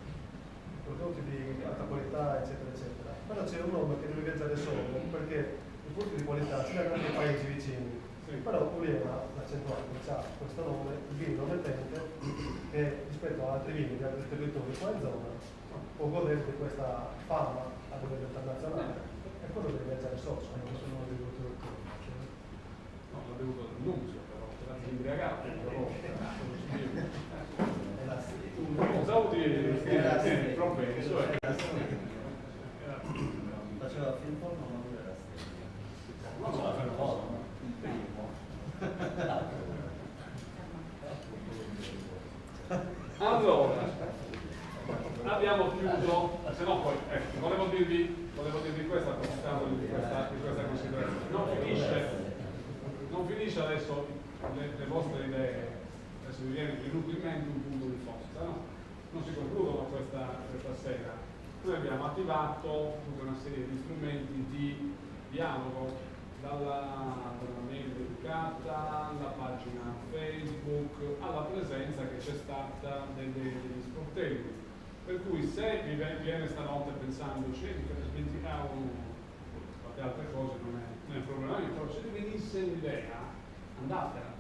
Prodotti di alta qualità, eccetera, eccetera. Però c'è un nome che deve viaggiare solo, perché i punti di qualità ce l'hanno anche i paesi vicini. Sì. Però Uliena, l'accentuato, ha questo nome, il vino mettente, che rispetto ad altri vini di altri territori qua in zona può godere di questa fama a livello internazionale. E quello deve viaggiare solo, se non sono bevuto del tutto. No, l'ha bevuto dall'annunzio, però, se l'ha imbriagato, però. Cosa vuol dire? Propenso è. Faceva film porno, ma non era stessa. No, no, per cosa? Allora, abbiamo chiuso, se no poi, volevo dirvi questa considerazione. Non finisce adesso le vostre idee, adesso vi viene venuto in mente un punto di forza, no? Non si concludono questa sera. Noi abbiamo attivato tutta una serie di strumenti di dialogo, dalla mail dedicata, alla pagina Facebook, alla presenza che c'è stata degli sportelli. Per cui se vi viene stanotte pensandoci che dimenticavo fate altre cose non è un problema, però se vi venisse un'idea andatela,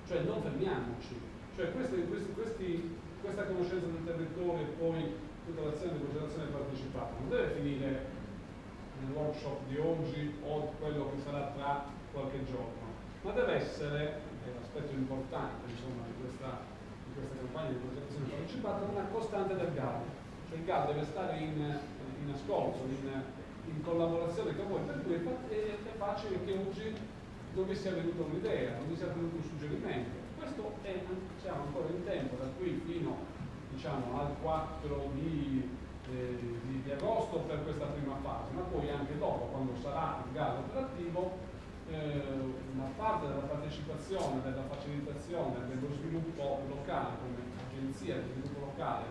cioè non fermiamoci, cioè questa conoscenza del territorio e poi tutta l'azione di progettazione partecipata non deve finire nel workshop di oggi o quello che sarà tra qualche giorno, ma deve essere, è l'aspetto importante insomma, di questa campagna di progettazione partecipata, una costante del GAL, cioè il GAL deve stare in ascolto, in collaborazione con voi, per cui è facile che oggi non vi sia venuta un'idea, non vi sia venuto un suggerimento. Questo siamo ancora in tempo, da qui fino diciamo, al 4 di agosto per questa prima fase, ma poi anche dopo, quando sarà il GAL operativo, una parte della partecipazione, della facilitazione, dello sviluppo locale come agenzia di sviluppo locale,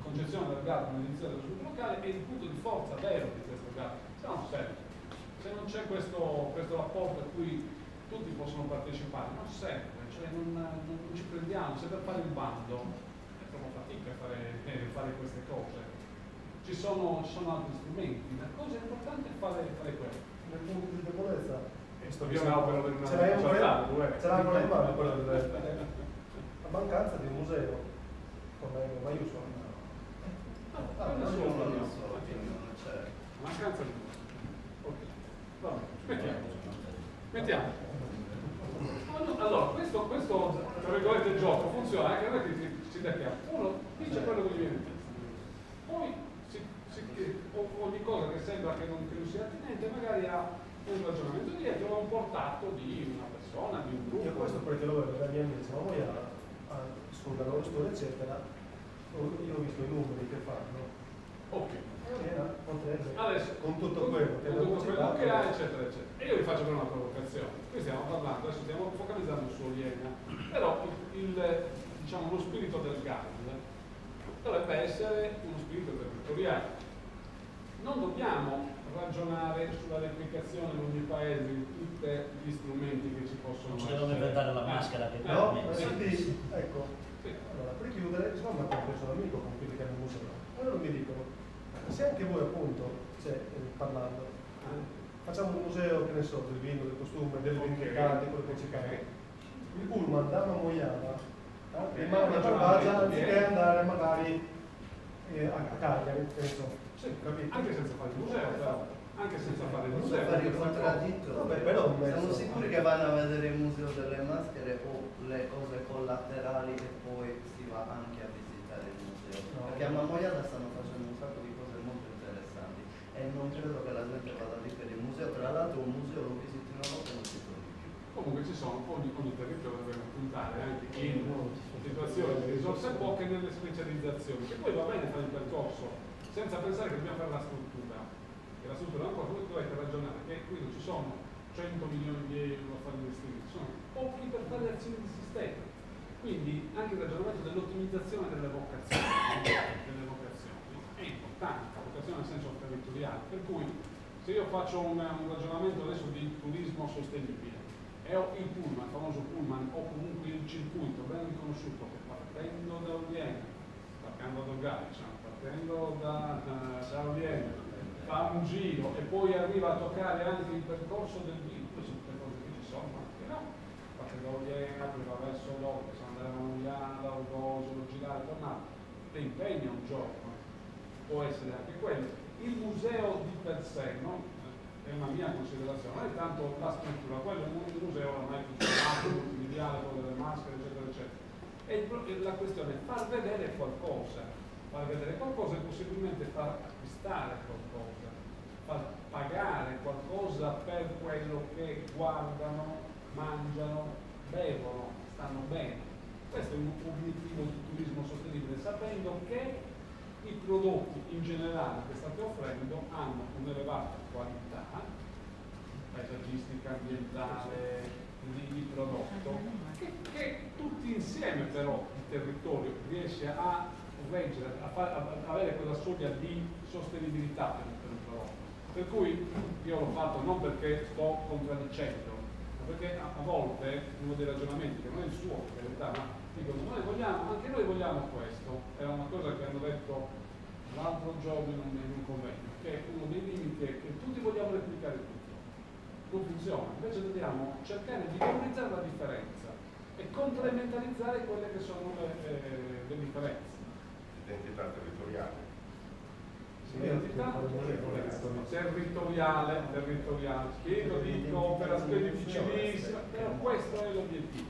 concezione del GAL come agenzia dello sviluppo locale è il punto di forza vero di questo GAL, se no non serve. Se non c'è questo rapporto a cui tutti possono partecipare, non serve, cioè non ci prendiamo, se per fare il bando è proprio fatica fare queste cose. Ci sono altri strumenti, la cosa importante è fare quello. Nel punto di debolezza Io me l'opero per una ce l'hanno le mani la mancanza di un museo con la maiuscola. Mancanza di mettiamo. Allora, questo tra virgolette gioco funziona anche noi che ci becchiamo. Uno dice quello che gli viene in testa, poi si sembra che non sia attinente, magari ha un ragionamento dietro, ha un portato di una persona, di un gruppo. Io questo perché lo vedo dagli amici, ma poi sulla loro storia eccetera, io ho visto i numeri che fanno. Ok. Potrebbe, Adesso, con tutto quello che ha, eccetera, eccetera. E io vi faccio per una provocazione. Qui stiamo parlando, adesso stiamo focalizzando su Oliena, però diciamo, lo spirito del GAL dovrebbe essere uno spirito territoriale. Non dobbiamo ragionare sulla replicazione in ogni paese di tutti gli strumenti che ci possono essere. Non ci devono inventare la maschera che ecco, allora per chiudere, sono una persona amico con quelli che hanno il museo. Allora mi dicono, se anche voi appunto, parlando, facciamo un museo, che ne so, del vino, del costume, delle vindicanti, quello che ci cade. Il pullman da Moiava rimane a Barbagia anziché andare magari a Cagliari, che ne so. Sì, anche senza fare il museo, però. Anche senza fare il museo. Per il contraddittorio. Siamo sicuri che vanno a vedere il museo delle maschere o le cose collaterali e poi si va anche a visitare il museo? No. Perché a Mamoiada stanno facendo un sacco di cose molto interessanti e non credo che la gente vada lì per il museo. Tra l'altro un museo lo visiti una volta e non si torna più. Comunque ci sono, ogni territorio deve puntare anche in situazioni di risorse poche nelle specializzazioni, che poi va bene fare il percorso senza pensare che dobbiamo fare la struttura. E la struttura ancora voi dovete ragionare che qui non ci sono 100 milioni di euro a fare investire, ci sono pochi per fare le azioni di sistema. Quindi anche il ragionamento dell'ottimizzazione delle vocazioni è importante, la vocazione nel senso territoriale, per cui se io faccio un ragionamento adesso di turismo sostenibile e ho il pullman, il famoso pullman, o comunque il circuito ben riconosciuto che partendo da Oliena, partendo da Gallia, partendo da Oliena, fa un giro e poi arriva a toccare anche il percorso del vino, poi sono tutte cose che ci sono, anche no, parte da Oliena, poi va verso l'Oro, se andare a Mogliana, o Gosolo, girare, tornare, le impegna un giorno, può essere anche quello. Il museo di per sé, no? È una mia considerazione, non è tanto la struttura, quello è un museo ormai funzionale, multimediale, quello delle maschere, eccetera, eccetera. E la questione è far vedere qualcosa e possibilmente far acquistare qualcosa, far pagare qualcosa per quello che guardano, mangiano, bevono, stanno bene. Questo è un obiettivo di turismo sostenibile, sapendo che i prodotti in generale che state offrendo hanno un'elevata qualità paesaggistica, ambientale, di prodotto, che tutti insieme però il territorio riesce a reggere, a avere quella soglia di sostenibilità per il prodotto. Per cui io l'ho fatto non perché sto contraddicendo, ma perché a volte uno dei ragionamenti, che non è il suo in realtà, ma dicono anche noi vogliamo questo, era una cosa che hanno detto l'altro giorno in un convegno, che uno dei limiti è che tutti vogliamo replicare tutto, non funziona, invece dobbiamo cercare di valorizzare la differenza e complementarizzare quelle che sono le differenze. Identità territoriale. Identità territoriale, chiedo, dico, operazioni difficilissime, però questo è l'obiettivo.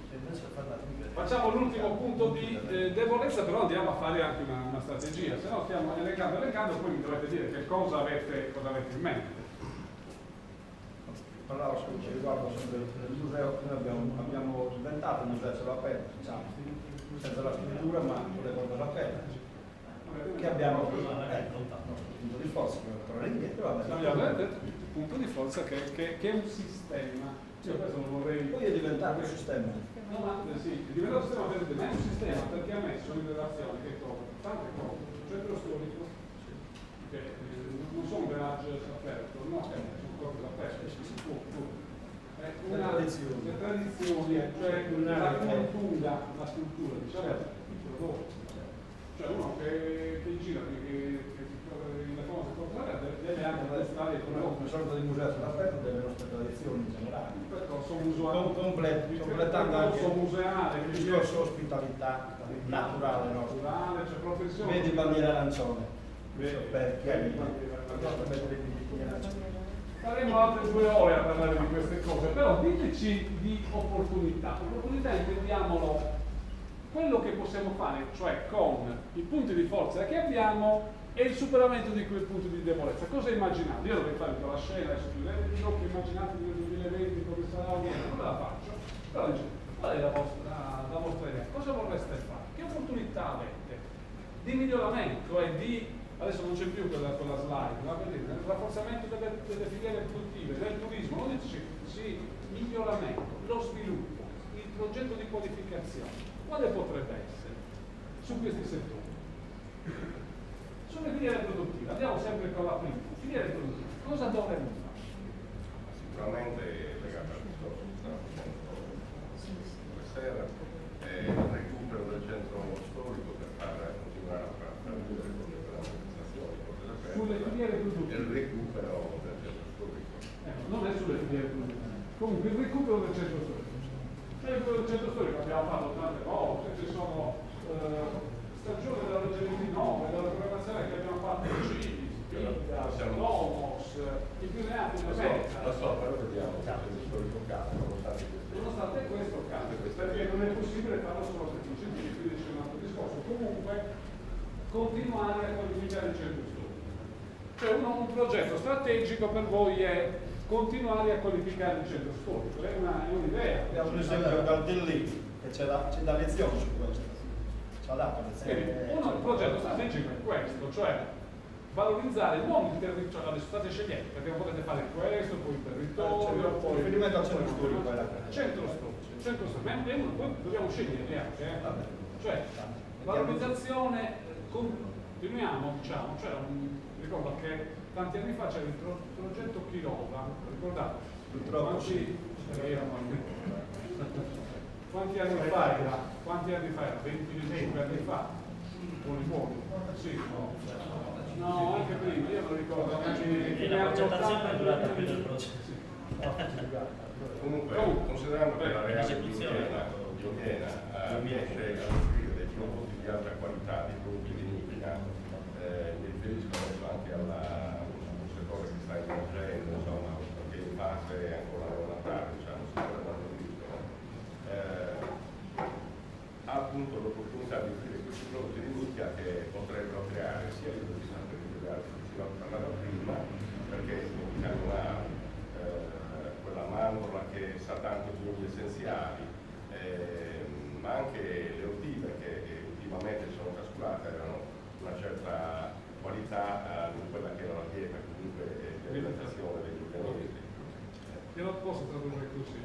Facciamo l'ultimo punto di debolezza, però andiamo a fare anche una strategia, se no stiamo elencando, poi mi dovete dire che cosa avete in mente. Parlavo riguardo del museo, noi abbiamo inventato il museo a cielo aperto, diciamo, senza la struttura ma con le porte aperte. Che abbiamo punto di forza che tornare indietro. Abbiamo detto il punto di forza che è un sistema. Io questo non vorrei. Poi è diventato un sistema. No, ma sì, è diventato un sistema per me è un sistema perché ha messo in relazione che cosa? Tante cose, il centro storico, che non sono garage aperto, no, sono cose aperte, le tradizioni, cioè la cultura, diciamo, il prodotto. Cioè uno che gira, le cose portare deve anche mostrare il prodotto. Una sorta di museo all'aperto delle nostre tradizioni in generale. Il percorso museale. Completando anche il discorso ospitalità naturale, no? C'è professione. Vedi bandiera arancione. Faremo altre 2 ore a parlare di queste cose, però diteci di opportunità. Opportunità intendiamolo quello che possiamo fare, cioè con i punti di forza che abbiamo, e il superamento di quel punto di debolezza. Cosa immaginate? Io dovrei fare la scena, adesso chiudete gli occhi, immaginate nel 2020 come sarà come la faccio, però dice, qual è la vostra idea? Cosa vorreste fare? Che opportunità avete di miglioramento e di, adesso non c'è più quella slide, ma vedete, nel rafforzamento delle filiere produttive, del turismo, non dice sì, miglioramento, lo sviluppo, il progetto di qualificazione, quale potrebbe essere su questi settori? Sulle filiere produttive, andiamo sempre con la prima, filiere produttive, cosa dovremmo fare? Sicuramente legato al discorso che stava facendo stasera, il recupero del centro storico per far continuare a far vivere con le manifestazioni, sulle filiere produttive. Il recupero del centro storico. Non è sulle filiere produttive. Comunque il recupero del centro storico. Il recupero del centro storico abbiamo fatto tante volte, ci sono stagione della legge 29, della programmazione che abbiamo fatto Civis, Pindas, Nomos, i più ne hanno in America. Lo so, però vediamo il centro storico cade, nonostante questo cade, perché non è possibile farlo solo per i scientifici, quindi c'è un altro discorso. Comunque, continuare a qualificare il centro storico. Cioè un progetto strategico per voi è continuare a qualificare il centro storico, è un'idea. Abbiamo un esempio dal Dillì, che c'è da lezione su questo. Ci ha dato lezione. Un progetto strategico è questo, cioè valorizzare non il territorio, cioè adesso state scegliendo, perché non potete fare questo, poi il territorio, poi riferimento al centro storico. Centro storico, poi dobbiamo scegliere anche, cioè valorizzazione, continuiamo, diciamo, cioè ricordo che tanti anni fa c'era il progetto Chirova, ricordate? Purtroppo sì. Quanti anni fa era? 20-25 anni fa? Buoni. Sì, no, anche prima, io non ricordo e la progettazione è durata più del progetto. Comunque, considerando che la reale di Oviena riesce a offrire dei prodotti di alta qualità, di prodotti di nicchia, mi riferisco adesso anche a un settore che sta emergendo, insomma, che in fase ancora neonatale, diciamo, si sta guardando visto, ha appunto l'opportunità di offrire questi prodotti di nicchia che potrebbero creare sia i prodotti territoriali che si parlava prima, perché significano quella mandorla che sa tanto di oli essenziali, ma anche le ortive che ultimamente sono trascurate, avevano una certa qualità in quella che era la dieta comunque di alimentazione degli organismi. Io lo posso tradurre così.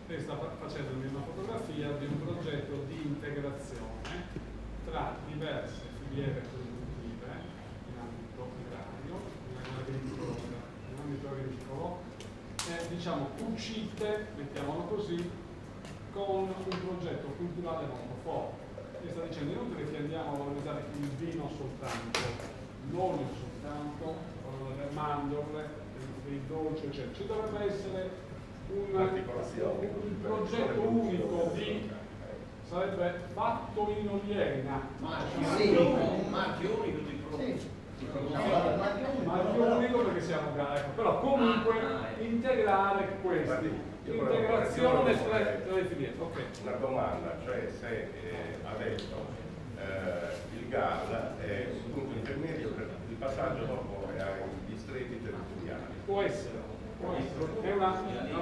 Lei sta facendomi una fotografia di un progetto di integrazione tra diverse filiere produttive in ambito agrario, in ambito agricolo, diciamo uscite, mettiamolo così, con un progetto culturale molto forte. Lei sta dicendo inutile che andiamo a valorizzare il vino soltanto, l'olio soltanto, le mandorle, dei dolci, eccetera. Ci dovrebbe essere un progetto unico sarebbe fatto in Oliena, un marchio unico di prodotto. Marchio unico perché siamo ecco, però comunque integrare questi, integrazione tra le filiere. Una domanda, cioè se adesso il GAL è un punto intermedio per il passaggio dopo ai distretti territoriali. Può essere. È una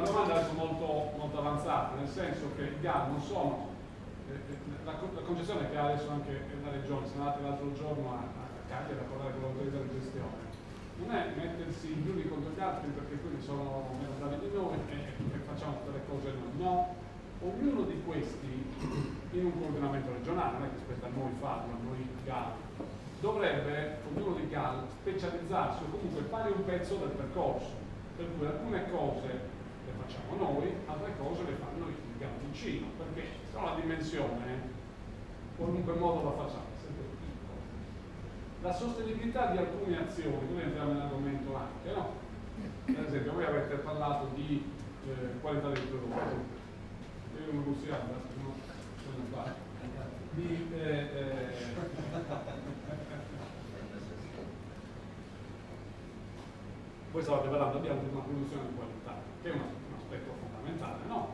domanda adesso molto avanzata, nel senso che i GAL non sono la concessione che ha adesso anche la regione. Sono andati l'altro giorno a Cagliari a parlare con l'autorità di gestione, non è mettersi gli uni contro gli altri perché quelli sono meno bravi di noi e facciamo tutte le cose noi, no, ognuno di questi in un coordinamento regionale, non è che spetta a noi farlo, a noi GAL, dovrebbe ognuno di GAL specializzarsi o comunque fare un pezzo del percorso. Per cui alcune cose le facciamo noi, altre cose le fanno il GAL vicino, perché se no la dimensione, in qualunque modo la facciamo, è sempre piccola. La sostenibilità di alcune azioni, noi entriamo nell'argomento anche, no? Per esempio, voi avete parlato di qualità dei prodotti, io non lo sia, no? Non fare. Voi stavate parlando di una produzione di qualità, che è un aspetto fondamentale, no?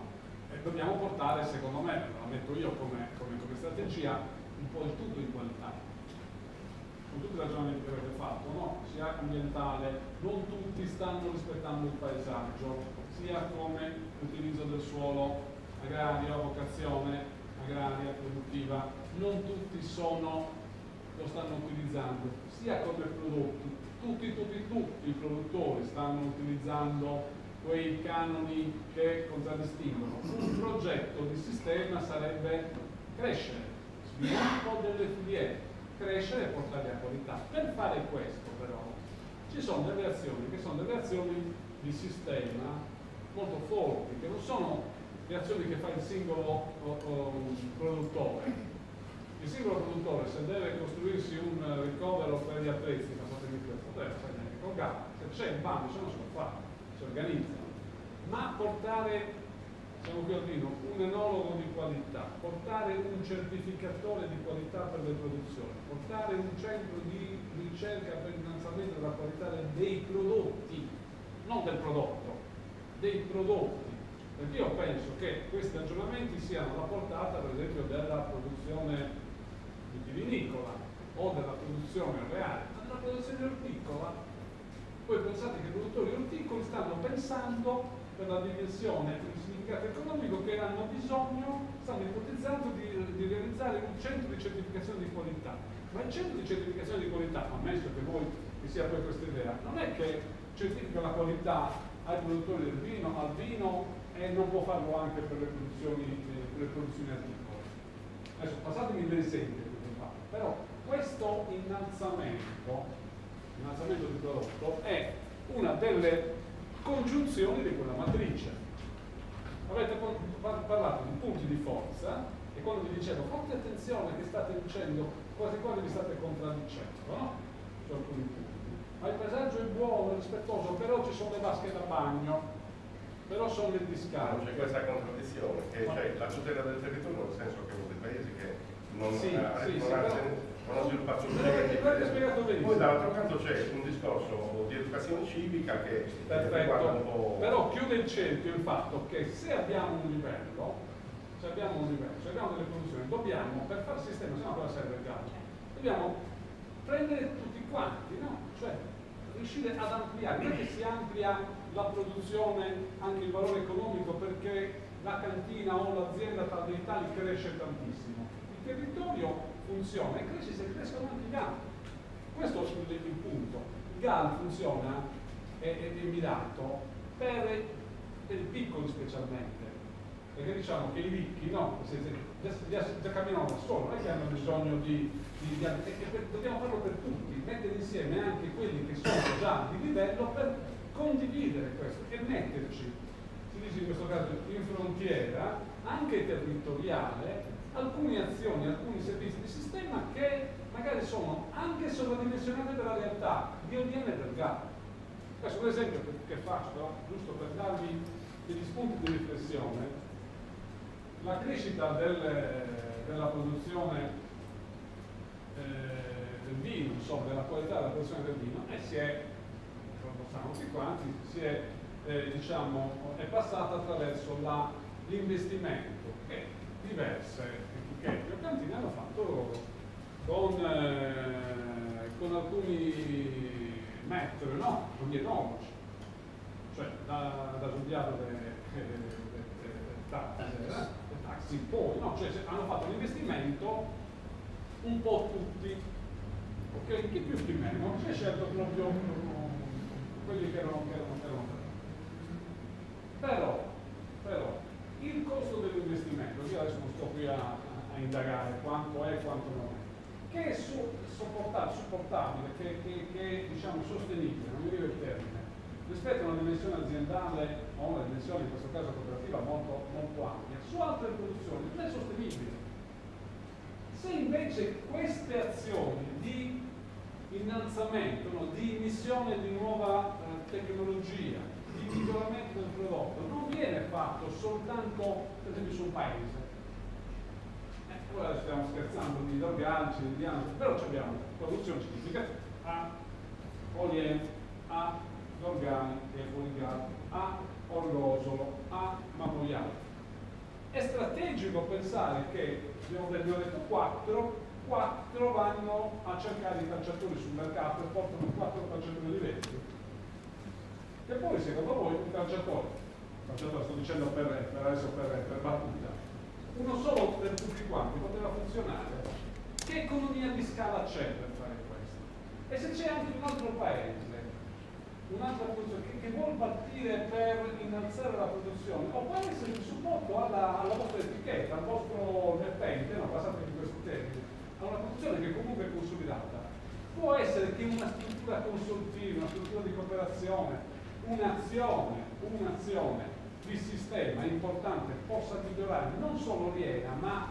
E dobbiamo portare, secondo me, la metto io come strategia, un po' il tutto in qualità. con tutti i ragionamenti che avete fatto, no? Sia ambientale, non tutti stanno rispettando il paesaggio, sia come utilizzo del suolo agrario, vocazione agraria, produttiva, non tutti lo stanno utilizzando, sia come prodotti, tutti i produttori stanno utilizzando quei canoni che contraddistinguono. Un progetto di sistema sarebbe crescere, sviluppo delle filiere, crescere e portare a qualità. Per fare questo però ci sono delle azioni che sono delle azioni di sistema molto forti, che non sono le azioni che fa il singolo produttore. Il singolo produttore, se deve costruirsi un ricovero per gli attrezzi, passatemi questo, con gara, se c'è il bando, se non si può fare, si organizzano. Ma portare, siamo qui al vino, un enologo di qualità, portare un certificatore di qualità per le produzioni, portare un centro di ricerca per l'innalzamento della qualità dei prodotti, non del prodotto, dei prodotti. Perché io penso che questi aggiornamenti siano alla portata, per esempio, della produzione vitivinicola o della produzione reale, ma della produzione orticola. Voi pensate che i produttori orticoli stanno pensando per la dimensione, per il significato economico che hanno bisogno, stanno ipotizzando di realizzare un centro di certificazione di qualità. Ma il centro di certificazione di qualità, ammesso che voi vi sia poi questa idea, non è che certifica la qualità ai produttori del vino, al vino, e non può farlo anche per le produzioni agricole. Adesso passatemi l'esempio che vi faccio, però questo innalzamento di prodotto è una delle congiunzioni di quella matrice. Avete parlato di punti di forza e quando vi dicevo fate attenzione che state dicendo quasi quasi vi state contraddicendo, no? Su alcuni punti. Ma il paesaggio è buono, rispettoso, però ci sono le vasche da bagno, però sono le discariche. C'è questa contraddizione, che c'è la tutela del territorio, nel senso che uno dei paesi che non ha sviluppato poi dall'altro canto c'è un discorso di educazione civica che riguarda un po'. Però chiude il cerchio il fatto che se abbiamo un livello, se abbiamo delle produzioni, dobbiamo, per fare il sistema, se no cosa serve il gas, dobbiamo prendere tutti quanti, no? Cioè riuscire ad ampliare, non è che si amplia la produzione, anche il valore economico, perché la cantina o l'azienda tal dei tali cresce tantissimo. Il territorio funziona e cresce se crescono anche gli altri. Questo è il punto. Il GAL funziona, è mirato per i piccoli specialmente, perché diciamo che i ricchi no, già camminano da solo, non è che hanno bisogno dobbiamo farlo per tutti, mettere insieme anche quelli che sono già di livello per condividere questo e metterci, si dice in questo caso in frontiera, anche territoriale, alcune azioni, alcuni servizi di sistema che magari sono anche sovradimensionati dalla realtà di ODM e del GAP. Questo è un esempio che faccio, però, giusto per darvi degli spunti di riflessione. La crescita della produzione del vino, insomma, della qualità della produzione del vino, lo sanno tutti quanti, è passata attraverso l'investimento che diverse etichette o cantine hanno fatto loro con alcuni metodi, no? Con gli enologi, cioè da studiato del taxi poi, no? Cioè hanno fatto un investimento un po' tutti, ok? Chi più chi meno, si è scelto proprio quelli che erano però il costo dell'investimento, io adesso non sto qui a indagare quanto è e quanto non è, che è supportabile, che diciamo sostenibile, non mi dico il termine, rispetto a una dimensione aziendale o una dimensione in questo caso cooperativa molto, molto ampia, su altre produzioni non è sostenibile. Se invece queste azioni di innalzamento, no, di immissione di nuova tecnologia, di miglioramento del prodotto, non viene fatto soltanto per esempio su un paese. Ora stiamo scherzando di organici, di altri, però abbiamo produzione certificata a Olien, a Dorgani e Poligato, a Orgosolo, a Mamoiale. È strategico pensare che, abbiamo detto 4, 4 vanno a cercare i calciatori sul mercato e portano 4 calciatori diversi. E poi secondo voi un calciatore sto dicendo per battuta, uno solo per tutti quanti poteva funzionare? Che economia di scala c'è per fare questo? E se c'è anche un altro paese, un'altra produzione che vuole partire per innalzare la produzione, o può essere il supporto alla vostra etichetta, al vostro mettente, no, passate di questo termine, a una produzione che comunque è consolidata. Può essere che una struttura consultiva, una struttura di cooperazione, un'azione di sistema importante possa migliorare non solo l'IENA, ma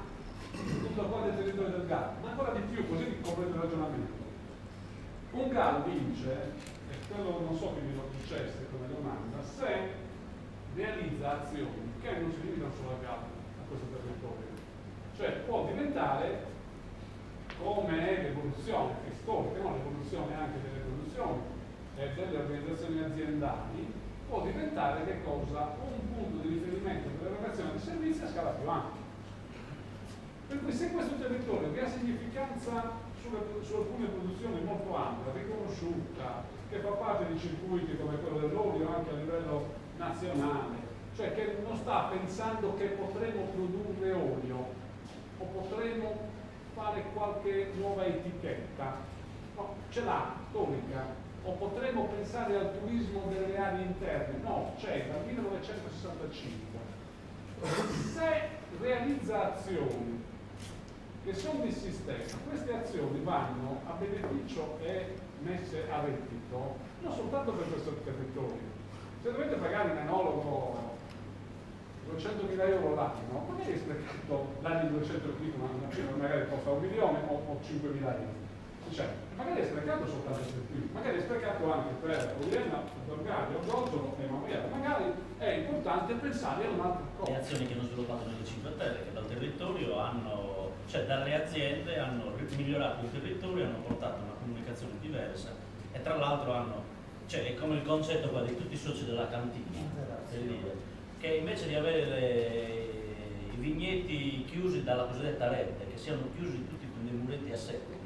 tutto quanto il territorio del GAL, ma ancora di più, così vi completo il ragionamento. Un GAL vince, e quello non so che vi lo dicesse come domanda, se realizza azioni che non si limitano solo al GAL, a questo territorio. Cioè può diventare, come è l'evoluzione, che è storica, no? L'evoluzione anche delle produzioni e delle organizzazioni aziendali, può diventare che cosa? Un punto di riferimento per l'erogazione di servizi a scala più ampia. Per cui se questo territorio che ha significanza su alcune produzioni molto ampia, riconosciuta, che fa parte di circuiti come quello dell'olio anche a livello nazionale, cioè che non sta pensando che potremo produrre olio o potremo fare qualche nuova etichetta, no, ce l'ha, storica. O potremmo pensare al turismo delle aree interne? No, c'è dal 1965. Se realizza azioni che sono di sistema, queste azioni vanno a beneficio e messe a reddito non soltanto per questo territorio. Se dovete pagare un enologo 200.000 euro l'anno, magari è sprecato l'anno di 200 euro, magari costa 1 milione o 5.000 euro. Cioè, magari è sprecato soltanto per più, magari è sprecato anche per Oriana, Dorgario, Gozzolo e Mauriano, magari è importante pensare a un'altra cosa. Le azioni che hanno sviluppato nelle 5 Terre, che dal territorio hanno, cioè dalle aziende hanno migliorato il territorio, hanno portato una comunicazione diversa e tra l'altro hanno, cioè è come il concetto qua di tutti i soci della cantina, che invece di avere i vigneti chiusi dalla cosiddetta rete, che siano chiusi tutti con dei muretti a secco,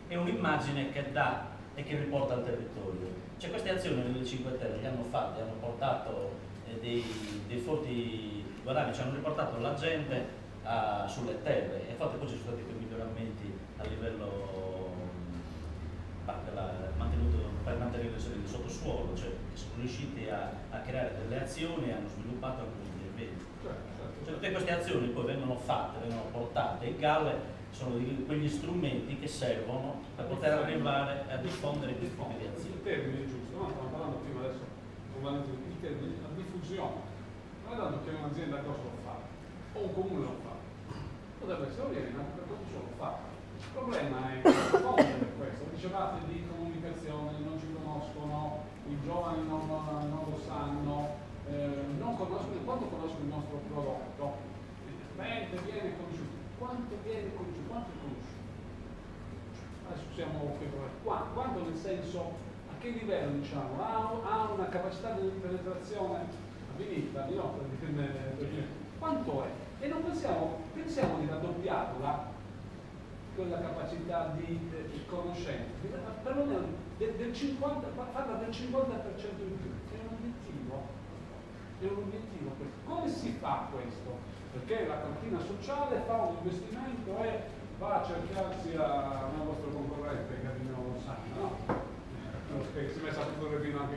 è un'immagine che dà e che riporta al territorio. Cioè queste azioni nelle 5 Terre le hanno fatte, hanno portato dei forti guadagni, cioè hanno riportato la gente sulle terre e infatti poi ci sono stati quei miglioramenti a livello per mantenere il sottosuolo, cioè sono riusciti a creare delle azioni e hanno sviluppato alcuni interventi. Cioè tutte queste azioni poi vengono fatte, vengono portate in galle, sono quegli strumenti che servono per poter arrivare a diffondere questi tipi di azioni. Il termine è giusto, no? Stiamo parlando prima adesso, il termine, la diffusione. Non è tanto che un'azienda cosa lo fa, o un comune lo fa. Potrebbe essere Oriana, per tutto lo fa. Il problema è diffondere questo. Dicevate di comunicazione, non ci conoscono, i giovani non lo sanno, non conoscono, quanto conoscono il nostro prodotto, viene conosciuto. Quanto viene conosciuto? Quanto è conosciuto? Adesso siamo quanto nel senso, a che livello diciamo? Ha una capacità di penetrazione avvinita, quanto è? E non pensiamo di raddoppiarla, quella capacità di conoscenza, perlomeno del 50, farla del 50% in più. È un obiettivo questo. Come si fa questo? Perché la cantina sociale fa un investimento e va a cercarsi a un vostro concorrente, Camino Sanna, no? Che si è messo a produrre vino anche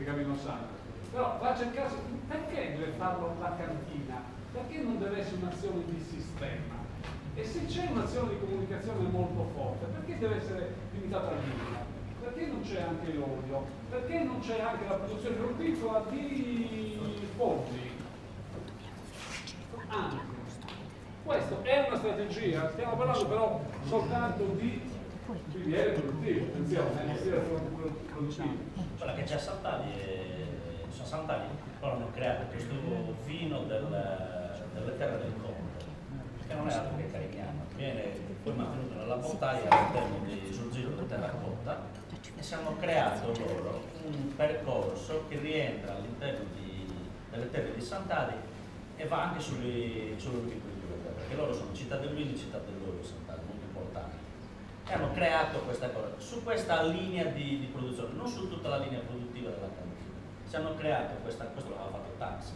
Camino Sanna. Però va a cercarsi, perché deve farlo la cantina? Perché non deve essere un'azione di sistema? E se c'è un'azione di comunicazione molto forte, perché deve essere limitata al vino? Perché non c'è anche l'olio? Perché non c'è anche la produzione agricola di polli? Questa è una strategia, stiamo parlando però soltanto di filiere produttive, attenzione, filiere produttive. Quella che c'è a Sant'Ali, loro hanno creato questo vino delle terre del Conte, che non è altro che carignano, viene poi mantenuto nella bottaia all'interno sul giro della terracotta e si hanno creato loro un percorso che rientra all'interno delle terre di Sant'Ali e va anche sull'orticoltura, perché loro sono città del vino e città dell'olio, molto importanti. E hanno creato questa cosa, su questa linea di produzione, non su tutta la linea produttiva della cantina. Si hanno creato questo l'aveva fatto Taxi,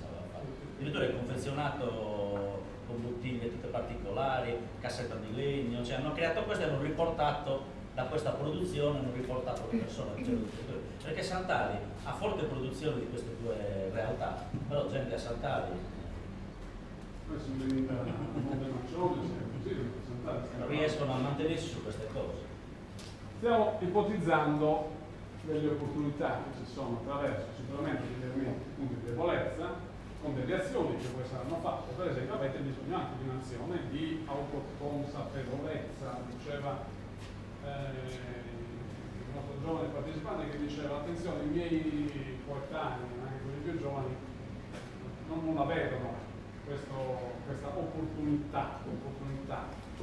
addirittura è confezionato con bottiglie tutte particolari, cassetta di legno, cioè hanno creato questo e hanno riportato da questa produzione, hanno riportato le persone al centro del territorio. Perché Sant'Ali ha forte produzione di queste due realtà, però gente a Sant'Ali non riescono a mantenersi su queste cose. Stiamo ipotizzando delle opportunità che ci sono attraverso sicuramente degli punti di debolezza, con delle azioni che poi saranno fatte. Per esempio avete bisogno anche di un'azione di autoconsapevolezza, diceva il nostro giovane partecipante che diceva attenzione, i miei coetanei, anche quelli più giovani, non la vedono questa opportunità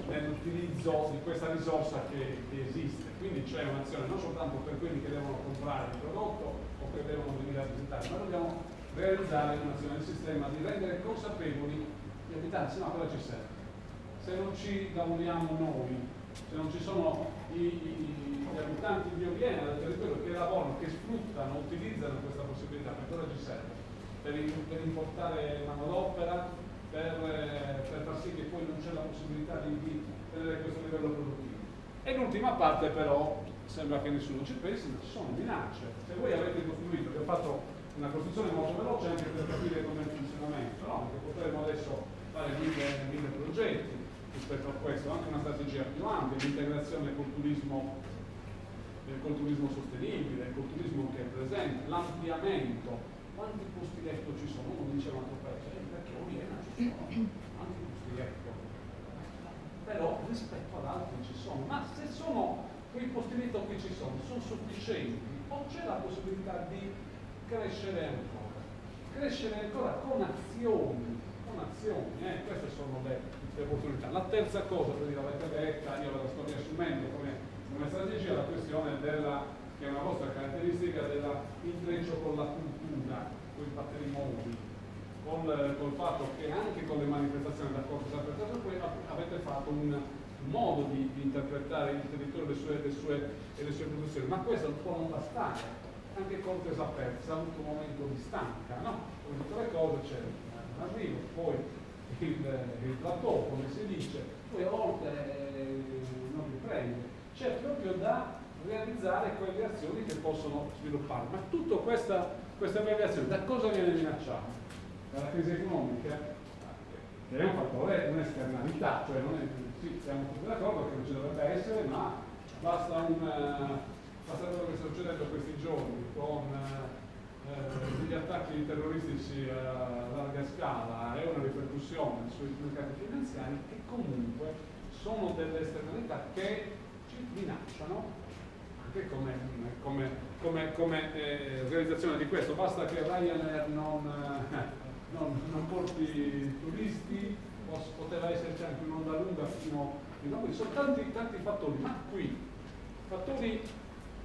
nell'utilizzo di questa risorsa che esiste. Quindi c'è un'azione non soltanto per quelli che devono comprare il prodotto o che devono venire a visitare, ma dobbiamo realizzare un'azione del sistema di rendere consapevoli gli abitanti, no, cosa ci serve? Se non ci lavoriamo noi, se non ci sono gli abitanti di Oviena, del territorio, che lavorano, che sfruttano, utilizzano questa possibilità, per cosa ci serve? Per importare manodopera, per far sì che poi non c'è la possibilità di tenere questo livello produttivo. E l'ultima parte però, sembra che nessuno ci pensi, ma ci sono minacce. Se voi avete costruito, vi ho fatto una costruzione molto veloce anche per capire come è il funzionamento, no? Perché potremmo adesso fare 1000 progetti rispetto a questo, anche una strategia più ampia, l'integrazione del culturismo sostenibile, il culturismo che è presente, l'ampliamento. Quanti posti letto ci sono? Uno diceva un altro paese, perché Oviena ci sono tanti posti letto, però rispetto ad altri ci sono, ma se sono quei posti letto che ci sono sufficienti o c'è la possibilità di crescere ancora con azioni, queste sono le opportunità. La terza cosa, per dire, l'avete detta, io la sto riassumendo come strategia, la questione che è una vostra caratteristica dell'intreccio con la cultura, con i patrimoni, col fatto che anche con le manifestazioni d'accordo sempre avete fatto un modo di interpretare il territorio e le sue produzioni, ma questo può non bastare. Anche Cortes Aperta ha avuto un momento di stanca, no? Come tutte le cose c'è un arrivo, poi il plateau, come si dice, poi a volte non riprende. C'è proprio da realizzare quelle azioni che possono sviluppare. Ma tutta questa azione da cosa viene minacciata? Dalla crisi economica, che è un fattore, un'esternalità, cioè sì, siamo tutti d'accordo che non ci dovrebbe essere, ma basta quello che sta succedendo questi giorni con degli attacchi terroristici a larga scala e una ripercussione sui mercati finanziari che comunque sono delle esternalità che ci minacciano anche come realizzazione di questo. Basta che Ryanair non porti turisti, poteva esserci anche un'onda lunga fino a qui. Sono tanti fattori, ma qui fattori,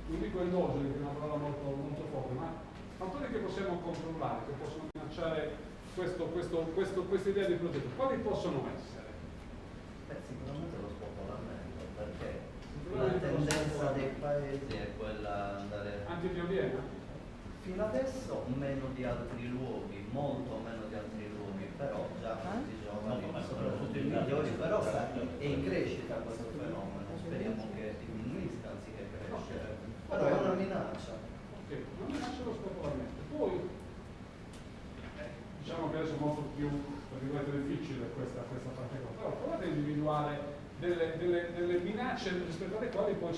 non dico endogeni, che è una parola molto forte, ma fattori che possiamo controllare, che possono minacciare questa idea di progetto. Quali possono essere? Sicuramente lo spopolamento, perché la tendenza dei paesi è quella andare anche di Oviena? Fino adesso meno di altri luoghi, molto meno di altri luoghi, però già questi giovani sono tutti migliori, però è in crescita questo fenomeno, speriamo che diminuisca anziché crescere, però è una minaccia. Ok, una minaccia lo spopolamento. Poi diciamo che adesso è molto più difficile questa parte qua, però provate a individuare delle minacce rispetto alle quali poi a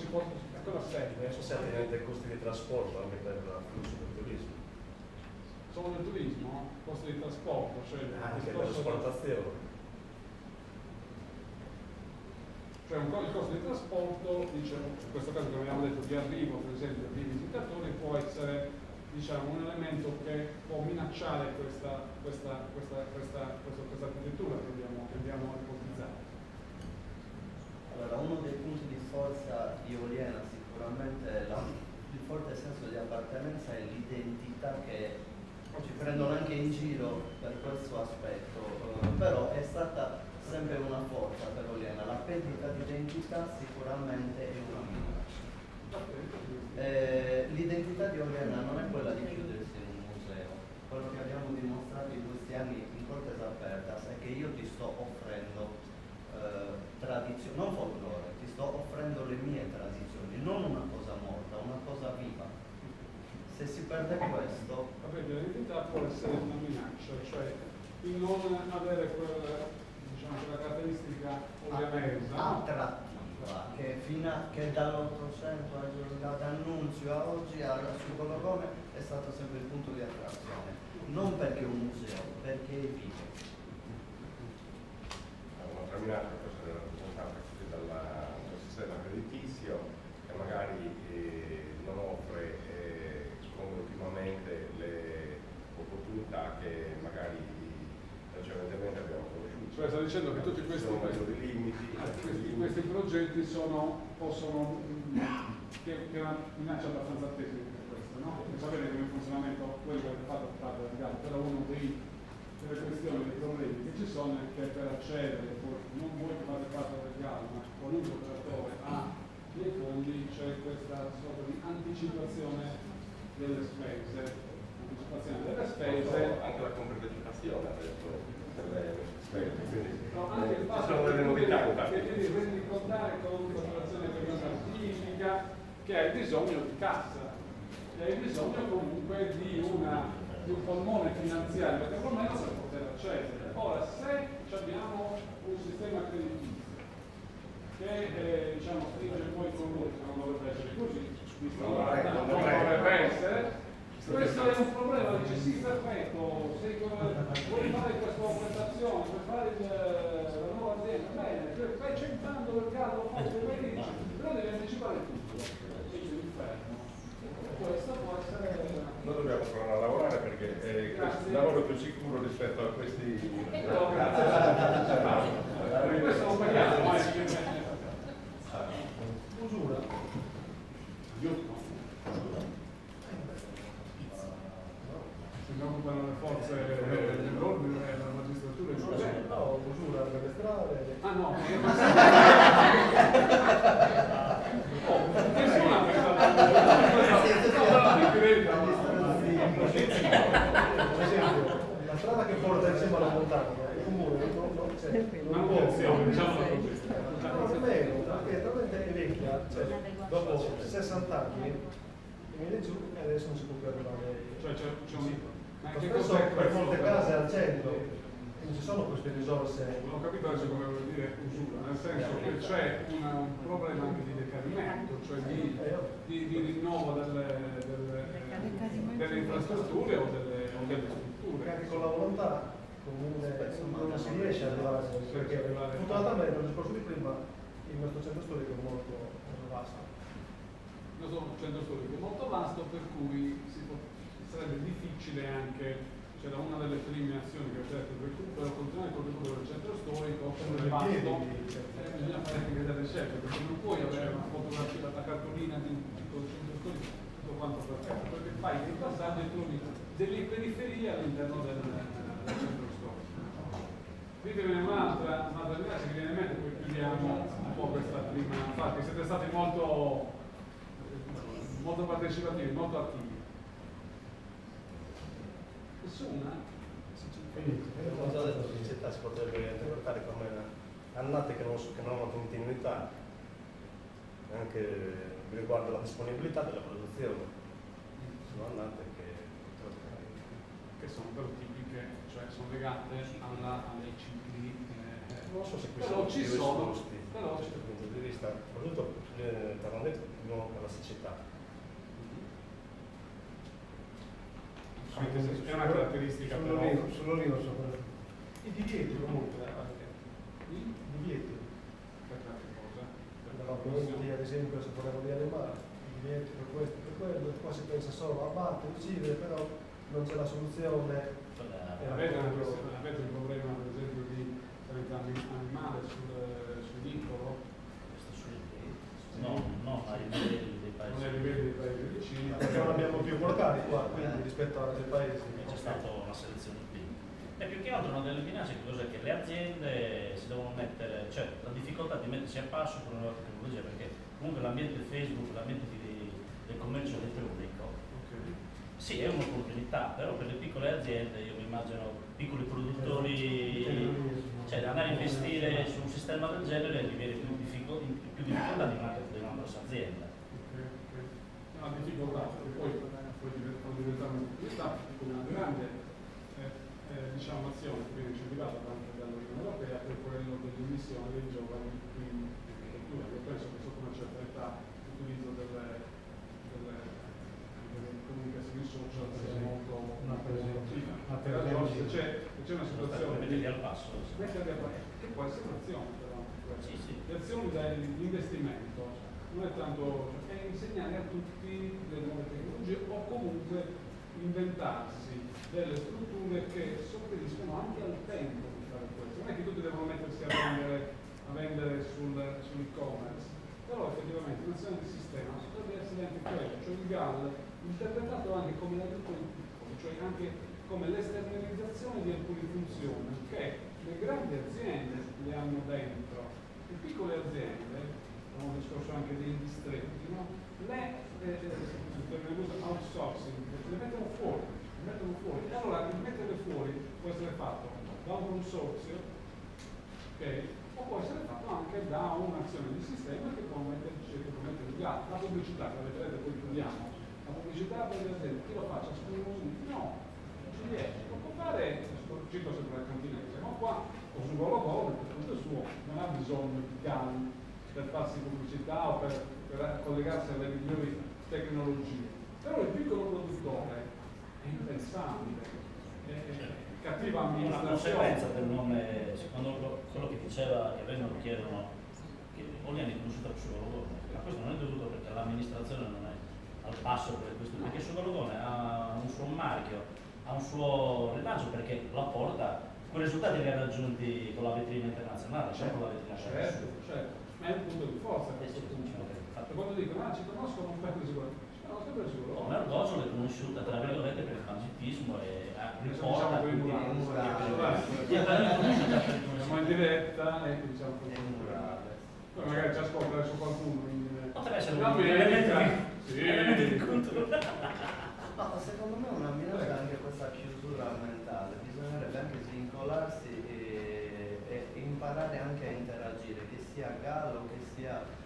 cosa serve? Sono serve dei costi di trasporto anche per l'afflusso del turismo. Solo del turismo? Costi di trasporto? Cioè anche per l'esportazione. Cioè il costo di trasporto, diciamo, in questo caso come abbiamo detto di arrivo per esempio di visitatori, può essere un elemento che può minacciare questa architettura che abbiamo ipotizzato. Allora, uno dei punti di forza di Oliena sicuramente è il forte senso di appartenenza e l'identità che ci prendono anche in giro per questo aspetto, però è stata sempre una forza per Oliena. La perdita di identità sicuramente è una minaccia. L'identità di Oliena non è quella di chiudersi in un museo. Quello che abbiamo dimostrato in questi anni in Cortes Apertas è che io ti sto offrendo tradizione, non folklore, ti sto offrendo le mie tradizioni, non una cosa morta, una cosa viva. Se si perde questo... Vabbè, l'identità può essere una minaccia, cioè il non avere quella, diciamo, quella caratteristica olianese attrattiva, che dall'800 da D'Annunzio a oggi sul Colorone è stato sempre il punto di attrazione, non perché è un museo, perché è vivo. Un'altra minaccia può essere rappresentata dal sistema creditizio che magari non offre come ultimamente le opportunità che magari precedentemente abbiamo conosciuto. Cioè sta dicendo che tutti questi progetti possono che è una minaccia abbastanza attesa questa, no? Perché sapete che il funzionamento quello che è fatto del Gallo, però uno delle questioni, dei problemi che ci sono è che per accedere, non voi che fate parte del Gallo, ma qualunque operatore ha nei fondi c'è questa sorta di anticipazione delle spese, anche la compartecipazione adesso delle spese, quindi anche il fatto sono delle novità che devi rendicontare con un'operazione artistica che hai bisogno di cassa, che hai bisogno comunque di un polmone finanziario perlomeno per poter accedere. Ora, se abbiamo un sistema creditizio che diciamo stringe poi con lui, che non dovrebbe essere così, non dovrebbe essere, questo è un problema, dice sì, perfetto, vuoi fare questa operazione, vuoi fare la nuova azienda, bene, fai 100 anni del caso, fai bene, dice, però devi anticipare tutto, dice l'inferno. Questo può essere... Noi dobbiamo tornare a lavorare perché è il lavoro più sicuro rispetto a questi... Grazie. Questo non paghiamo, Usura. Si occupano le forze dell'ordine e la magistratura e no, usura per le strade. Ah no, nessuno ha la strada che porta insieme alla montagna, il comune non può, diciamo almeno perché è talmente vecchia, cioè, dopo 60 anni viene giù e adesso non si può più arrivare. Cioè spesso per molte case al centro non ci sono queste risorse. Ho capito adesso come vuol dire usura, nel senso che c'è un problema anche di decadimento, cioè di rinnovo delle infrastrutture o delle strutture. Anche con la volontà non si riesce ad arrivare, perché fortunatamente nel discorso di prima il nostro centro storico è molto vasto. Il nostro centro storico è molto vasto, per cui sarebbe difficile anche, cioè da una delle prime azioni che ho detto, il recupero, continuare col recupero del centro storico, oppure vasto, bisogna fare anche delle scelte, perché non puoi avere una fotografia, la cartolina del centro storico, tutto quanto perfetto, perché fai dei passaggi e trovi delle periferie all'interno del centro storico. Ditemi un'altra minaccia che viene in mente, poi chiudiamo un po' questa prima parte, siete stati molto partecipativi, molto attivi. Nessuna? Come ho detto, la città si potrebbe interpretare come annate che non hanno continuità, anche riguardo alla disponibilità della produzione. Sono annate che sono però tipiche, cioè sono legate ai cicli. Non so se qui però ci sono, però da questo punto di vista, soprattutto per la siccità. È una caratteristica però. Sull'olio sono i divieti comunque anche. I divieti. Per tante cose. Ad esempio se volevo di animali, i divieti per questo, per quello, qua si pensa solo a battere, uccidere, però non c'è la soluzione. Avete un problema per esempio di sanità animale sul vincolo? No, ai livelli dei paesi. Non ai livelli dei paesi vicini. Perché non abbiamo più locali qua, quindi rispetto ad altri paesi. C'è stato che altro una delle minacce che cos'è? Che le aziende si devono mettere, cioè la difficoltà di mettersi a passo con una nuova tecnologia, perché comunque l'ambiente Facebook, l'ambiente del commercio elettronico, sì, è un'opportunità, però per le piccole aziende, io mi immagino piccoli produttori, cioè andare a investire su un sistema del genere diviene più difficoltà di una grossa azienda. Una difficoltà, perché poi può diventare un'opportunità, una grande diciamo, azione che viene incentivata anche dall'Unione Europea per quello dell'immissione dei giovani in agricoltura. Io penso che sotto una certa età l'utilizzo delle comunicazioni social sia molto produttiva. Se c'è una situazione metterli al passo, che può essere un'azione però. Le azioni di investimento non è tanto è insegnare a tutti le nuove tecnologie o comunque inventarsi delle strutture che sopperiscono anche al tempo di fare questo. Non è che tutti devono mettersi a vendere sull'e-commerce, però effettivamente un'azione di sistema potrebbe essere anche quello, cioè il GAL interpretato anche come l'aiuto in piccolo, cioè anche come l'esternalizzazione di alcune funzioni che le grandi aziende le hanno dentro. Le piccole aziende, abbiamo discorso anche dei distretti, no? Outsourcing, le mettono fuori. E allora il metterle fuori può essere fatto da un consorzio, okay? O può essere fatto anche da un'azione di sistema che può mettere il GAL. La pubblicità, che vedrete poi chiudiamo, la pubblicità per le aziende, chi lo faccia? No, non ci riesce. Lo può fare, cito sempre la cantina che siamo qua, o su Volvo, per conto suo, non ha bisogno di GAL per farsi pubblicità o per collegarsi alle migliori tecnologie. Però il piccolo produttore è impensabile, è cattiva amministrazione. Una conseguenza del nome, secondo quello che diceva che vengono chiedono che Oliani è conosciuta per suo Gologone, ma questo non è dovuto perché l'amministrazione non è al passo per questo, perché suo Gologone ha un suo marchio, ha un suo rilancio perché la porta, quei risultati li ha raggiunti con la vetrina internazionale, cioè con la vetrina certo, ma è un punto di forza questo punto. Quando dicono ci conoscono un pezzo di sicurezza, come Argosolo è conosciuta tra virgolette per il banditismo e riporta quindi siamo in diretta e diciamo poi magari ci ascolta adesso qualcuno potrebbe essere un elemento di cultura. Ma secondo me una minaccia anche questa chiusura mentale, bisognerebbe anche svincolarsi e imparare anche a interagire, che sia Gallo, che sia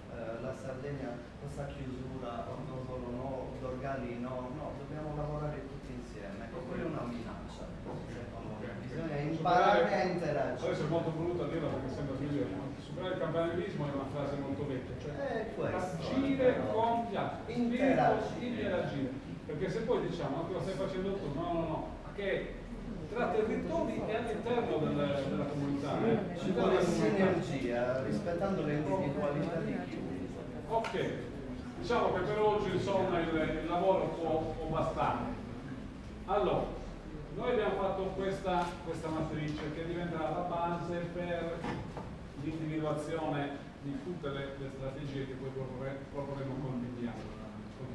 la Sardegna, questa chiusura, non solo no, Dorgali no, dobbiamo lavorare tutti insieme, ecco, quella è una minaccia, secondo me, bisogna imparare a interagire. Adesso è molto voluto a dirlo perché sembra migliore, ma superare il campanilismo è una frase molto vecchia, cioè agire con gli altri, interagire, perché se poi diciamo che lo stai facendo tu, no, che tra territori e all'interno della comunità. Ci vuole sinergia, rispettando le individualità di chiunque. Ok, diciamo che per oggi insomma il lavoro può bastare. Allora, noi abbiamo fatto questa matrice che diventerà la base per l'individuazione di tutte le strategie che poi proporremo con il PDA.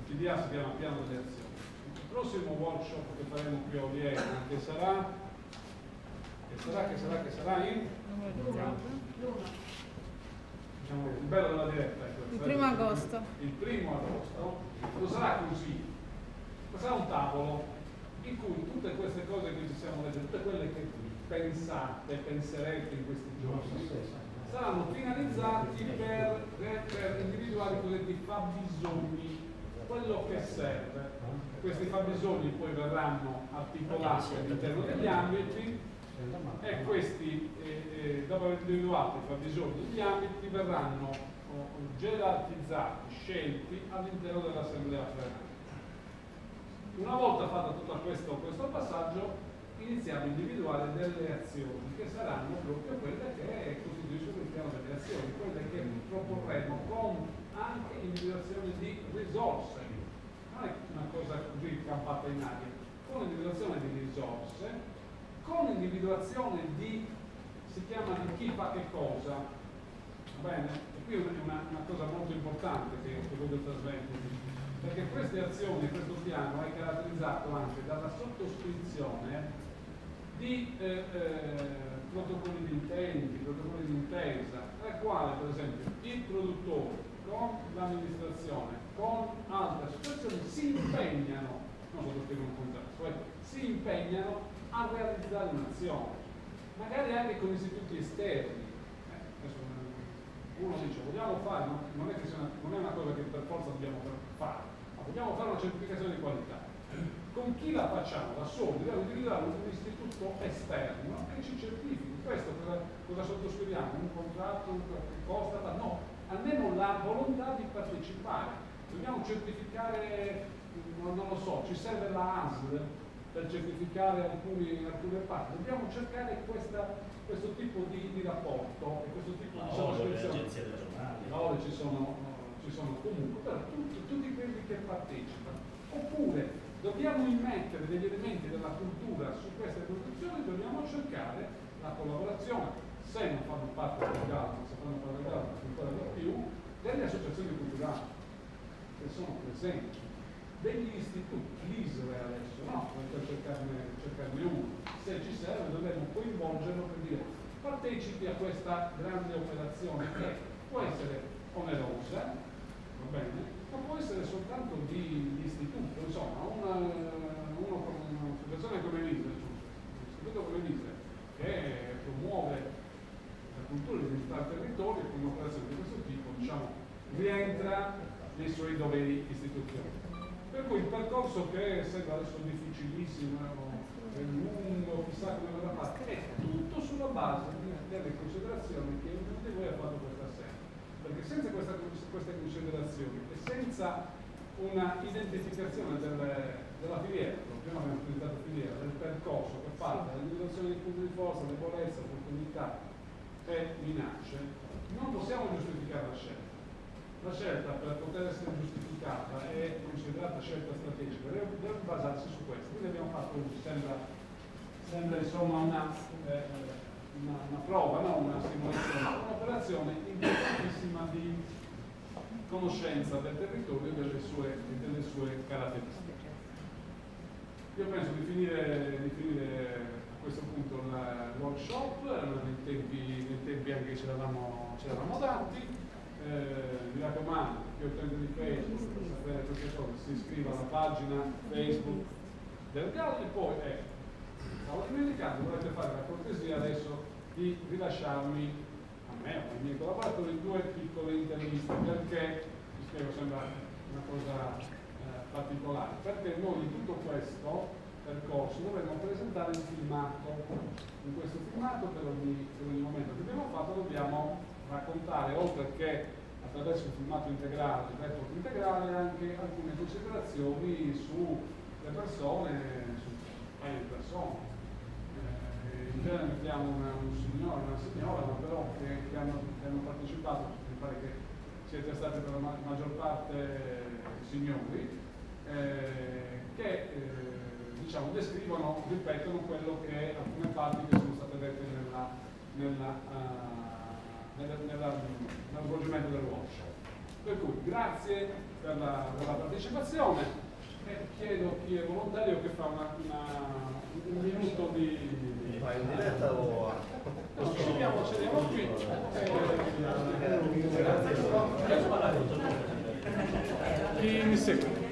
Il PDA si chiama Piano delle Azioni. Il prossimo workshop che faremo qui a Oliena, che sarà in diciamo, il bello della diretta è questo, il 1° agosto. Il 1° agosto lo sarà così. Sarà un tavolo in cui tutte queste cose che ci siamo dette, tutte quelle che pensate, penserete in questi giorni, saranno finalizzati per individuare i cosiddetti fabbisogni, quello che serve. Questi fabbisogni poi verranno articolati all'interno degli ambiti e questi, dopo aver individuato i fabbisogni degli ambiti, verranno gerarchizzati, scelti all'interno dell'Assemblea plenaria. Una volta fatto tutto questo passaggio, iniziamo a individuare delle azioni che saranno proprio quelle che costituiscono il piano delle azioni, quelle che proporremo con anche individuazione di risorse. Non è una cosa così campata in aria, con individuazione di risorse, con individuazione di, si chiama di chi fa che cosa, va bene? E qui è una cosa molto importante che voglio trasmettere, perché queste azioni, questo piano è caratterizzato anche dalla sottoscrizione di protocolli di intenti, protocolli di intesa, tra i quali per esempio il produttore con l'amministrazione, con altre associazioni si impegnano, non sottoscrivono un contratto, si impegnano a realizzare un'azione, magari anche con istituti esterni. Uno dice vogliamo fare, non è una cosa che per forza dobbiamo fare, ma vogliamo fare una certificazione di qualità. Con chi la facciamo? Da soli, dobbiamo utilizzare un istituto esterno che ci certifichi. Questo cosa sottoscriviamo? Un contratto che costa? No, almeno la volontà di partecipare. Dobbiamo certificare, non lo so, ci serve la ASL per certificare alcune parti. Dobbiamo cercare questo tipo di rapporto e questo tipo di sottoscrizione. Agenzie regionali. No, ci sono comunque, però tutti quelli che partecipano. Oppure dobbiamo immettere degli elementi della cultura su queste produzioni, dobbiamo cercare la collaborazione, se non fanno parte del GAL, se fanno parte del GAL ancora di più, delle associazioni culturali che sono presenti, degli istituti, l'ISRE adesso, no? Per cercarne uno. Se ci serve dovremmo coinvolgerlo per dire partecipi a questa grande operazione che può essere onerosa, va bene? Ma può essere soltanto di istituto, insomma, un'associazione come l'ISRE, un istituto come l'ISRE che promuove la cultura e l'identità del territorio con un'operazione di questo tipo, diciamo, rientra nei suoi doveri istituzionali. Per cui il percorso che sembra adesso difficilissimo, è lungo, chissà come verrà fatto, è tutto sulla base delle considerazioni che ognuno di voi ha fatto questa sera. Perché senza queste considerazioni e senza una identificazione della filiera, prima abbiamo utilizzato filiera, del percorso che parte dall'individuazione dei punti di forza, debolezza, opportunità e minacce, non possiamo giustificare la scelta. La scelta per poter essere giustificata e considerata scelta strategica deve basarsi su questo. Quindi abbiamo fatto, sembra insomma una prova, no? Una simulazione, un'operazione importantissima di conoscenza del territorio e delle sue caratteristiche. Io penso di finire a questo punto il workshop, nei tempi anche che ce l'avamo dati. Mi raccomando, chi ho utente di Facebook per sapere queste cose si iscriva alla pagina Facebook del GAL e poi stavo dimenticando, volete fare la cortesia adesso di rilasciarmi a me o ai miei collaboratori 2 piccole interviste, perché vi spiego, sembra una cosa particolare, perché noi in tutto questo percorso dovremmo presentare un filmato. In questo filmato per ogni momento che abbiamo fatto dobbiamo raccontare, oltre che attraverso un filmato integrale, un report integrale, anche alcune considerazioni sulle persone, su paio di persone. In genere mettiamo un signore, una signora, ma però che hanno partecipato, mi pare che siete stati per la maggior parte signori, che diciamo descrivono, ripetono quello che alcune parti che sono state dette nel svolgimento del workshop. Per cui grazie per la partecipazione e chiedo chi è volontario che fa un minuto di... Ma in diretta o... No, ci vediamo qui. Chi mi segue?